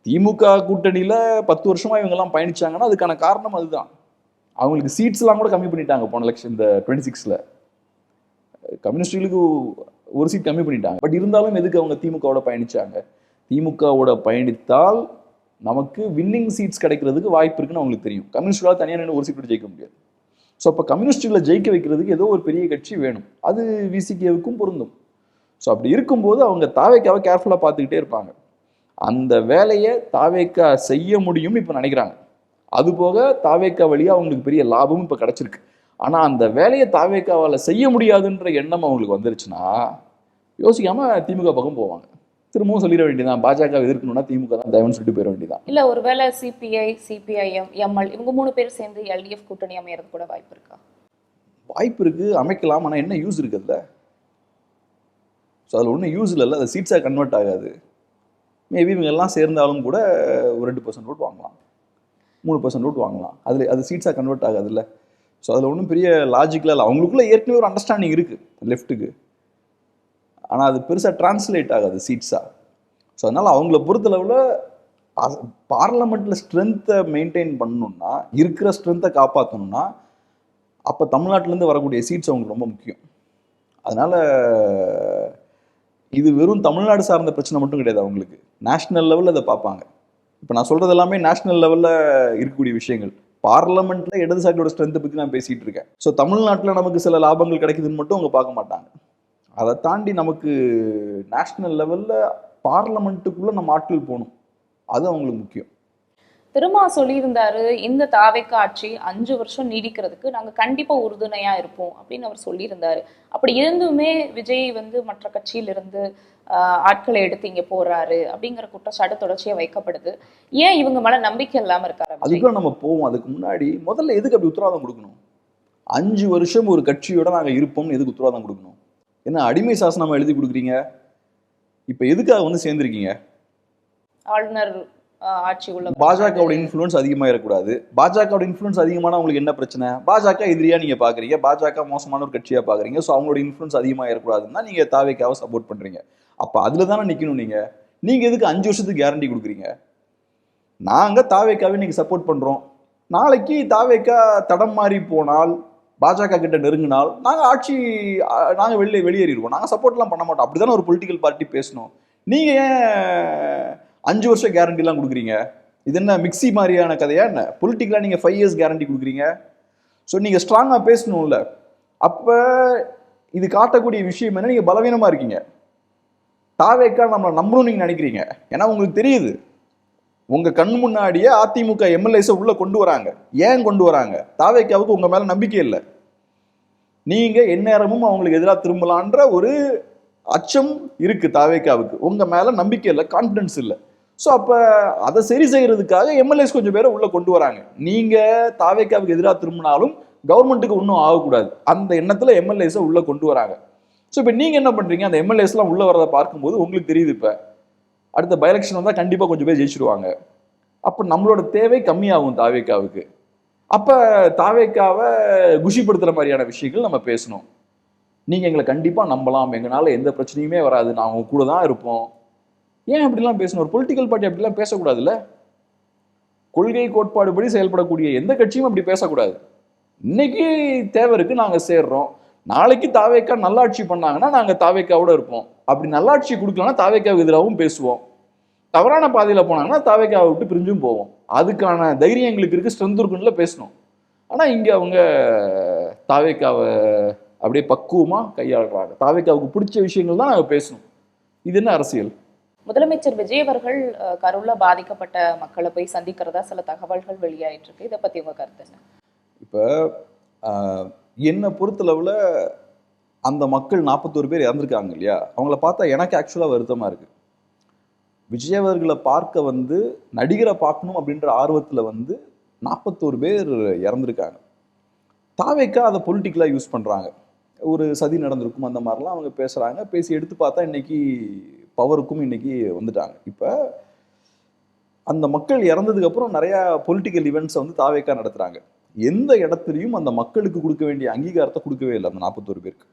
திமுக கூட்டணியில் 10 வருஷமாக இவங்கெல்லாம் பயணிச்சாங்கன்னா அதுக்கான காரணம் அதுதான். அவங்களுக்கு சீட்ஸ்லாம் கூட கம்மி பண்ணிட்டாங்க போன எலெக்ஷன், இந்த 26ல் கம்யூனிஸ்டுகளுக்கு ஒரு சீட் கம்மி பண்ணிட்டாங்க. பட் இருந்தாலும் எதுக்கு அவங்க திமுகவோட பயணிச்சாங்க? திமுகவோட பயணித்தால் நமக்கு வின்னிங் சீட்ஸ் கிடைக்கிறதுக்கு வாய்ப்பு இருக்குன்னு அவங்களுக்கு தெரியும். கம்யூனிஸ்டுகளால் தனியாக நின்று ஒரு சீட் ஜெயிக்க முடியாது. ஸோ அப்போ கம்யூனிஸ்டுகளை ஜெயிக்க வைக்கிறதுக்கு ஏதோ ஒரு பெரிய கட்சி வேணும். அது விசிகேவுக்கும் பொருந்தும். ஸோ அப்படி இருக்கும்போது அவங்க தாவேக்காவை கேர்ஃபுல்லாக பார்த்துக்கிட்டே இருப்பாங்க. அந்த வேலையை தாவேக்கா செய்ய முடியும்னு இப்போ நினைக்கிறாங்க. அதுபோக தாவேக்கா வழியாக அவங்களுக்கு பெரிய லாபமும் இப்போ கிடச்சிருக்கு. ஆனால் அந்த வேலையை தாவேக்காவால் செய்ய முடியாதுன்ற எண்ணம் அவங்களுக்கு வந்துருச்சுன்னா யோசிக்காமல் திமுக பக்கம் போவாங்க. திரும்பவும் சொல்லிட வேண்டியதான், பாஜக எதிர்க்கணும்னா திமுக தான் தயவுன்னு சொல்லிட்டு போயிட வேண்டியதான். இல்லை, ஒருவேளை சிபிஐ, சிபிஐஎம், எம்எல் இவங்க 3 பேர் சேர்ந்து எல்டிஎஃப் கூட்டணி அமையறது கூட வாய்ப்பு இருக்கா? வாய்ப்பு இருக்குது, அமைக்கலாம். ஆனால் என்ன யூஸ் இருக்குதுல்ல? ஸோ அதில் ஒன்றும் யூஸ் இல்லைல்ல, அது சீட்ஸாக கன்வெர்ட் ஆகாது. மேபி இவங்க எல்லாம் சேர்ந்தாலும் கூட ஒரு 2% ஓட் வாங்கலாம், 3% ஓட் வாங்கலாம். அது சீட்ஸாக கன்வெர்ட் ஆகாதுல்ல. ஸோ அதில் ஒன்றும் பெரிய லாஜிக்கலாக இல்லை. அவங்களுக்குள்ள ஏற்கனவே ஒரு அண்டர்ஸ்டாண்டிங் இருக்குது லெஃப்ட்டுக்கு, ஆனால் அது பெருசாக டிரான்ஸ்லேட் ஆகாது சீட்ஸாக. ஸோ அதனால் அவங்கள பொறுத்தளவில் பார்லமெண்ட்டில் ஸ்ட்ரென்த்தை மெயின்டைன் பண்ணணுன்னா, இருக்கிற ஸ்ட்ரென்த்தை காப்பாற்றணும்னா அப்போ தமிழ்நாட்டிலேருந்து வரக்கூடிய சீட்ஸ் அவங்களுக்கு ரொம்ப முக்கியம். அதனால் இது வெறும் தமிழ்நாடு சார்ந்த பிரச்சனை மட்டும் கிடையாது, அவங்களுக்கு நேஷ்னல் லெவலில் அதை பார்ப்பாங்க. இப்போ நான் சொல்கிறது எல்லாமே நேஷ்னல் லெவலில் இருக்கக்கூடிய விஷயங்கள். பார்லமெண்ட்டில் இடதுசாரியோட ஸ்ட்ரென்த்தை பற்றி நான் பேசிகிட்டு இருக்கேன். ஸோ தமிழ்நாட்டில் நமக்கு சில லாபங்கள் கிடைக்குதுன்னு மட்டும் அவங்க பார்க்க மாட்டாங்க. அதை தாண்டி நமக்கு நேஷ்னல் லெவலில் பார்லமெண்ட்டுக்குள்ளே நம்ம ஆட்கள் போகணும், அது அவங்களுக்கு முக்கியம். திருமா சொல்லியிருந்தாரு, இந்த தாவேக்க ஆட்சி 5 வருஷம் நீடிக்கிறதுக்கு நாங்க கண்டிப்பா உறுதுணையா இருப்போம் அப்படின்னு அவர் சொல்லியிருந்தாரு. அப்படி இருந்துமே விஜய் வந்து மற்ற கட்சியிலிருந்து ஆட்களை எடுத்து இங்க போறாரு அப்படிங்கிற குற்றச்சாட்டு தொடர்ச்சியா வைக்கப்படுது. ஏன் இவங்க மேல நம்பிக்கை இல்லாம இருக்காரு விஜய்? அதுக்குள்ள நம்ம போவோம். அதுக்கு முன்னாடி முதல்ல எதுக்கு அப்படி உத்தரவாதம் கொடுக்கணும்? 5 வருஷம் ஒரு கட்சியோட நாங்க இருப்போம்னு எதுக்கு உத்தரவாதம் கொடுக்கணும்? என்ன அடிமை சாசனம் எழுதி கொடுக்குறீங்க? இப்ப எதுக்காக வந்து சேர்ந்திருக்கீங்க? ஆளுநர் ஆட்சி உள்ள பாஜகவோட இன்ஃப்ளூயன்ஸ் அதிகமாயிடக்கூடாது. பாஜகவோட இன்ஃப்ளூயன்ஸ் அதிகமான உங்களுக்கு என்ன பிரச்சனை? பாஜக எதிரியா நீங்க பாக்குறீங்க, பாஜக மோசமான ஒரு கட்சியா பாக்குறீங்க. ஸோ அவங்களோட இன்ஃப்ளூயன்ஸ் அதிகமாயிடக்கூடாதுன்னா நீங்க தாவேக்காவை சப்போர்ட் பண்றீங்க. அப்ப அதுல தானே நிக்கணும். நீங்க எதுக்கு 5 வருஷத்துக்கு கேரண்டி கொடுக்குறீங்க? நாங்க தாவேக்காவை இன்னைக்கு சப்போர்ட் பண்றோம். நாளைக்கு தாவேக்கா தடம் மாறி போனால், பாஜக கிட்ட நெருங்கினால் நாங்க வெளியேறிடுவோம். நாங்க சப்போர்ட்லாம் பண்ண மாட்டோம். அப்படிதானே ஒரு பொலிட்டிக்கல் பார்ட்டி பேசணும். நீங்க ஏன் 5 வருஷம் கேரண்டிலாம் கொடுக்குறீங்க? இது என்ன மிக்சி மாதிரியான கதையா என்ன? பொலிட்டிக்கலா நீங்க 5 இயர்ஸ் கேரண்டி கொடுக்குறீங்க. ஸோ நீங்க ஸ்ட்ராங்கா பேசணும்ல. அப்ப இது காட்டக்கூடிய விஷயம் என்ன? நீங்க பலவீனமா இருக்கீங்க. தாவேக்கா நம்மளை நம்பணும்னு நீங்க நினைக்கிறீங்க. ஏன்னா உங்களுக்கு தெரியுது, உங்க கண் முன்னாடியே அதிமுக எம்எல்ஏஸை உள்ள கொண்டு வராங்க. ஏன் கொண்டு வராங்க? தாவேக்காவுக்கு உங்க மேல நம்பிக்கை இல்லை. நீங்க எந்நேரமும் அவங்களுக்கு எதிராக திரும்பலான்ற ஒரு அச்சம் இருக்கு தாவேக்காவுக்கு. உங்க மேல நம்பிக்கை இல்லை, கான்பிடன்ஸ் இல்லை. ஸோ அப்ப அதை சரி செய்யறதுக்காக எம்எல்ஏஸ் கொஞ்சம் பேரை உள்ள கொண்டு வராங்க. நீங்க தாவேக்காவுக்கு எதிராக திரும்பினாலும் கவர்மெண்ட்டுக்கு ஒன்றும் ஆகக்கூடாது அந்த எண்ணத்துல எம்எல்ஏஸை உள்ள கொண்டு வராங்க. ஸோ இப்போ நீங்க என்ன பண்றீங்க? அந்த எம்எல்ஏஸ்லாம் உள்ள வரதை பார்க்கும்போது உங்களுக்கு தெரியுது, இப்ப அடுத்த பை எலெக்ஷன் வந்தா கண்டிப்பா கொஞ்சம் பேர் ஜெயிச்சிருவாங்க. அப்ப நம்மளோட தேவை கம்மியாகும் தாவேக்காவுக்கு. அப்ப தாவேக்காவை குஷிப்படுத்துற மாதிரியான விஷயங்கள் நம்ம பேசணும். நீங்க எங்களை கண்டிப்பா நம்பலாம், எங்களால எந்த பிரச்சனையுமே வராது, நான் உங்க கூட தான் இருப்போம். ஏன் அப்படிலாம் பேசணும்? ஒரு பொலிட்டிக்கல் பார்ட்டி அப்படிலாம் பேசக்கூடாதுல்ல. கொள்கை கோட்பாடுபடி செயல்படக்கூடிய எந்த கட்சியும் அப்படி பேசக்கூடாது. இன்னைக்கு தேவை இருக்கு, நாங்க சேர்றோம். நாளைக்கு தாவேக்கா நல்லாட்சி பண்ணாங்கன்னா நாங்க தாவேக்காவோட இருப்போம். அப்படி நல்லாட்சி கொடுக்கலன்னா தாவேக்காவுக்கு எதிராகவும் பேசுவோம். தவறான பாதையில போனாங்கன்னா தாவேக்காவை விட்டு பிரிஞ்சும் போவோம். அதுக்கான தைரியம் எங்களுக்கு இருக்கு, ஸ்ட்ரென்த் இருக்குன்னு பேசணும். ஆனா இங்க அவங்க தாவேக்காவை அப்படியே பக்குவமா கையாளுறாங்க. தாவேக்காவுக்கு பிடிச்ச விஷயங்கள் தான் நாங்க பேசணும். இது என்ன அரசியல்? முதலமைச்சர் விஜய் அவர்கள் கரூர்ல பாதிக்கப்பட்ட மக்களை போய் சந்திக்கிறதா சில தகவல்கள் வெளியாயிட்டு இருக்கு. இதை பத்தி உங்க கருத்து என்ன? இப்ப என்னை பொறுத்தளவுல அந்த மக்கள் 41 பேர் இறந்துருக்காங்க இல்லையா, அவங்கள பார்த்தா எனக்கு ஆக்சுவலா வருத்தமா இருக்கு. விஜய் அவர்களை பார்க்க வந்து நடிகரை பார்க்கணும் அப்படின்ற ஆர்வத்துல வந்து 41 பேர் இறந்துருக்காங்க. தாவேக்கா அதை பொலிட்டிக்கலா யூஸ் பண்றாங்க. ஒரு சதி நடந்திருக்கும் அந்த மாதிரிலாம் அவங்க பேசுறாங்க. பேசி எடுத்து பார்த்தா இன்னைக்கு பவருக்கும் இன்னைக்கு வந்துட்டாங்க. இப்ப அந்த மக்கள் இறந்ததுக்கு அப்புறம் நிறைய பொலிட்டிக்கல் ஈவெண்ட்ஸை வந்து தாவேக்கா நடத்துறாங்க. எந்த இடத்துலையும் அந்த மக்களுக்கு கொடுக்க வேண்டிய அங்கீகாரத்தை கொடுக்கவே இல்லை அந்த 41 பேருக்கு.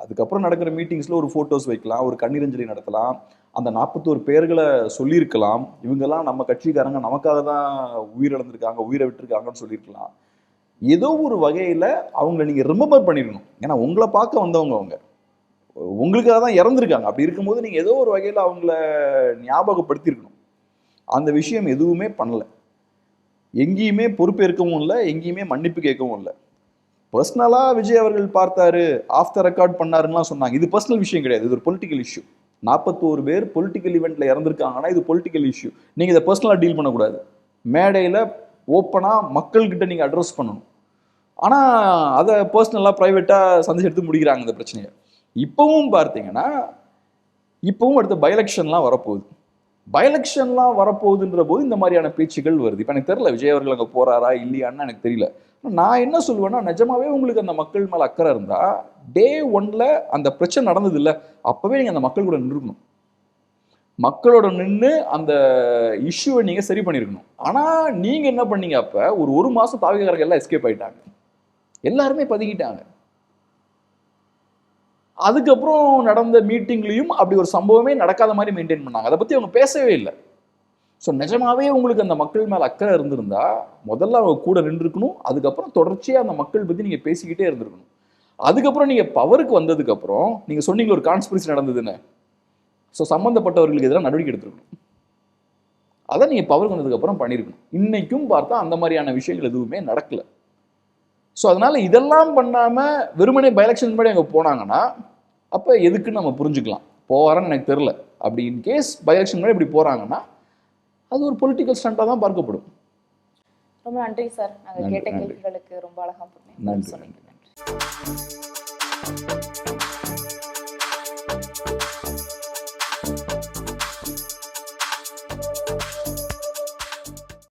அதுக்கப்புறம் நடக்கிற மீட்டிங்ஸ்ல ஒரு போட்டோஸ் வைக்கலாம், ஒரு கண்ணீரஞ்சலி நடத்தலாம், அந்த 41 பேர்களை சொல்லியிருக்கலாம், இவங்கெல்லாம் நம்ம கட்சிக்காரங்க நமக்காக தான் உயிரிழந்திருக்காங்க, உயிரை விட்டுருக்காங்கன்னு சொல்லியிருக்கலாம். ஏதோ ஒரு வகையில அவங்களை நீங்க ரிமெம்பர் பண்ணிருக்கணும். ஏன்னா உங்களை பார்க்க வந்தவங்க, அவங்க உங்களுக்காக தான் இறந்துருக்காங்க. அப்படி இருக்கும்போது நீங்க ஏதோ ஒரு வகையில அவங்கள ஞாபகப்படுத்தியிருக்கணும். அந்த விஷயம் எதுவுமே பண்ணல. எங்கேயுமே பொறுப்பேற்கவும் இல்லை, எங்கேயுமே மன்னிப்பு கேட்கவும் இல்லை. பர்சனலா விஜய் அவர்கள் பார்த்தாரு, ஆஃப் த ரெக்கார்ட் பண்ணாருன்னா சொன்னாங்க. இது பர்சனல் விஷயம் கிடையாது, இது ஒரு பொலிட்டிக்கல் இஷ்யூ. 41 பேர் பொலிட்டிக்கல் ஈவெண்ட்ல இறந்துருக்காங்கன்னா இது பொலிட்டிக்கல் இஷ்யூ. நீங்க இதை பர்சனலா டீல் பண்ணக்கூடாது. மேடையில ஓப்பனா மக்கள்கிட்ட நீங்க அட்ரஸ் பண்ணணும். ஆனா அதை பர்சனலா பிரைவேட்டா சந்திச்சு எடுத்து முடிக்கிறாங்க இந்த பிரச்சனையை. இப்பவும் பார்த்தீங்கன்னா இப்பவும் அடுத்த பை எலெக்ஷன்லாம் வரப்போகுது. பை எலெக்ஷன்லாம் வரப்போகுதுன்ற போது இந்த மாதிரியான பேச்சுகள் வருது. இப்போ எனக்கு தெரியல விஜய் அவர்கள் அங்கே போறாரா இல்லையான்னு எனக்கு தெரியல. நான் என்ன சொல்லுவேன்னா, நிஜமாவே உங்களுக்கு அந்த மக்கள் மேல அக்கறை இருந்தா டே 1ல அந்த பிரச்சனை நடந்தது இல்லை, அப்பவே நீங்க அந்த மக்கள் கூட நின்றுக்கணும். மக்களோட நின்று அந்த இஷ்யூவை நீங்க சரி பண்ணிருக்கணும். ஆனா நீங்க என்ன பண்ணீங்க? அப்ப ஒரு மாசம் தாவேக்காரர்கள் எல்லாம் எஸ்கேப் ஆயிட்டாங்க, எல்லாருமே பதுக்கிட்டாங்க. அதுக்கப்புறம் நடந்த மீட்டிங்லையும் அப்படி ஒரு சம்பவமே நடக்காத மாதிரி மெயின்டைன் பண்ணாங்க. அதை பத்தி அவங்க பேசவே இல்லை. ஸோ நிஜமாவே உங்களுக்கு அந்த மக்கள் மேல அக்கறை இருந்திருந்தா முதல்ல அவங்க கூட நின்றுருக்கணும். அதுக்கப்புறம் தொடர்ச்சியா அந்த மக்கள் பத்தி நீங்க பேசிக்கிட்டே இருந்திருக்கணும். அதுக்கப்புறம் நீங்க பவருக்கு வந்ததுக்கு அப்புறம் நீங்க சொன்னீங்க ஒரு கான்ஸ்பிரசி நடந்ததுன்னு. ஸோ சம்பந்தப்பட்டவர்களுக்கு எதிராக நடவடிக்கை எடுத்துருக்கணும். அதை நீங்க பவருக்கு வந்ததுக்கு அப்புறம் பண்ணிருக்கணும். இன்னைக்கும் பார்த்தா அந்த மாதிரியான விஷயங்கள் எதுவுமே நடக்கல. ஸோ அதனால இதெல்லாம் பண்ணாம வெறுமனே பை எலெக்ஷன் முன்னாடி அங்கே போனாங்கன்னா அப்போ எதுக்குன்னு நம்ம புரிஞ்சுக்கலாம். போவாரான்னு எனக்கு தெரியல. அப்படி இன்கேஸ் பை எலெக்ஷன் முன்னாடி இப்படி போறாங்கன்னா அது ஒரு பொலிட்டிக்கல் ஸ்டண்டாக தான் பார்க்கப்படும். ரொம்ப நன்றி சார். நாங்கள் கேட்ட நன்றி. கேள்விகளுக்கு ரொம்ப அழகாக நன்றி. சொன்னீங்க. நன்றி.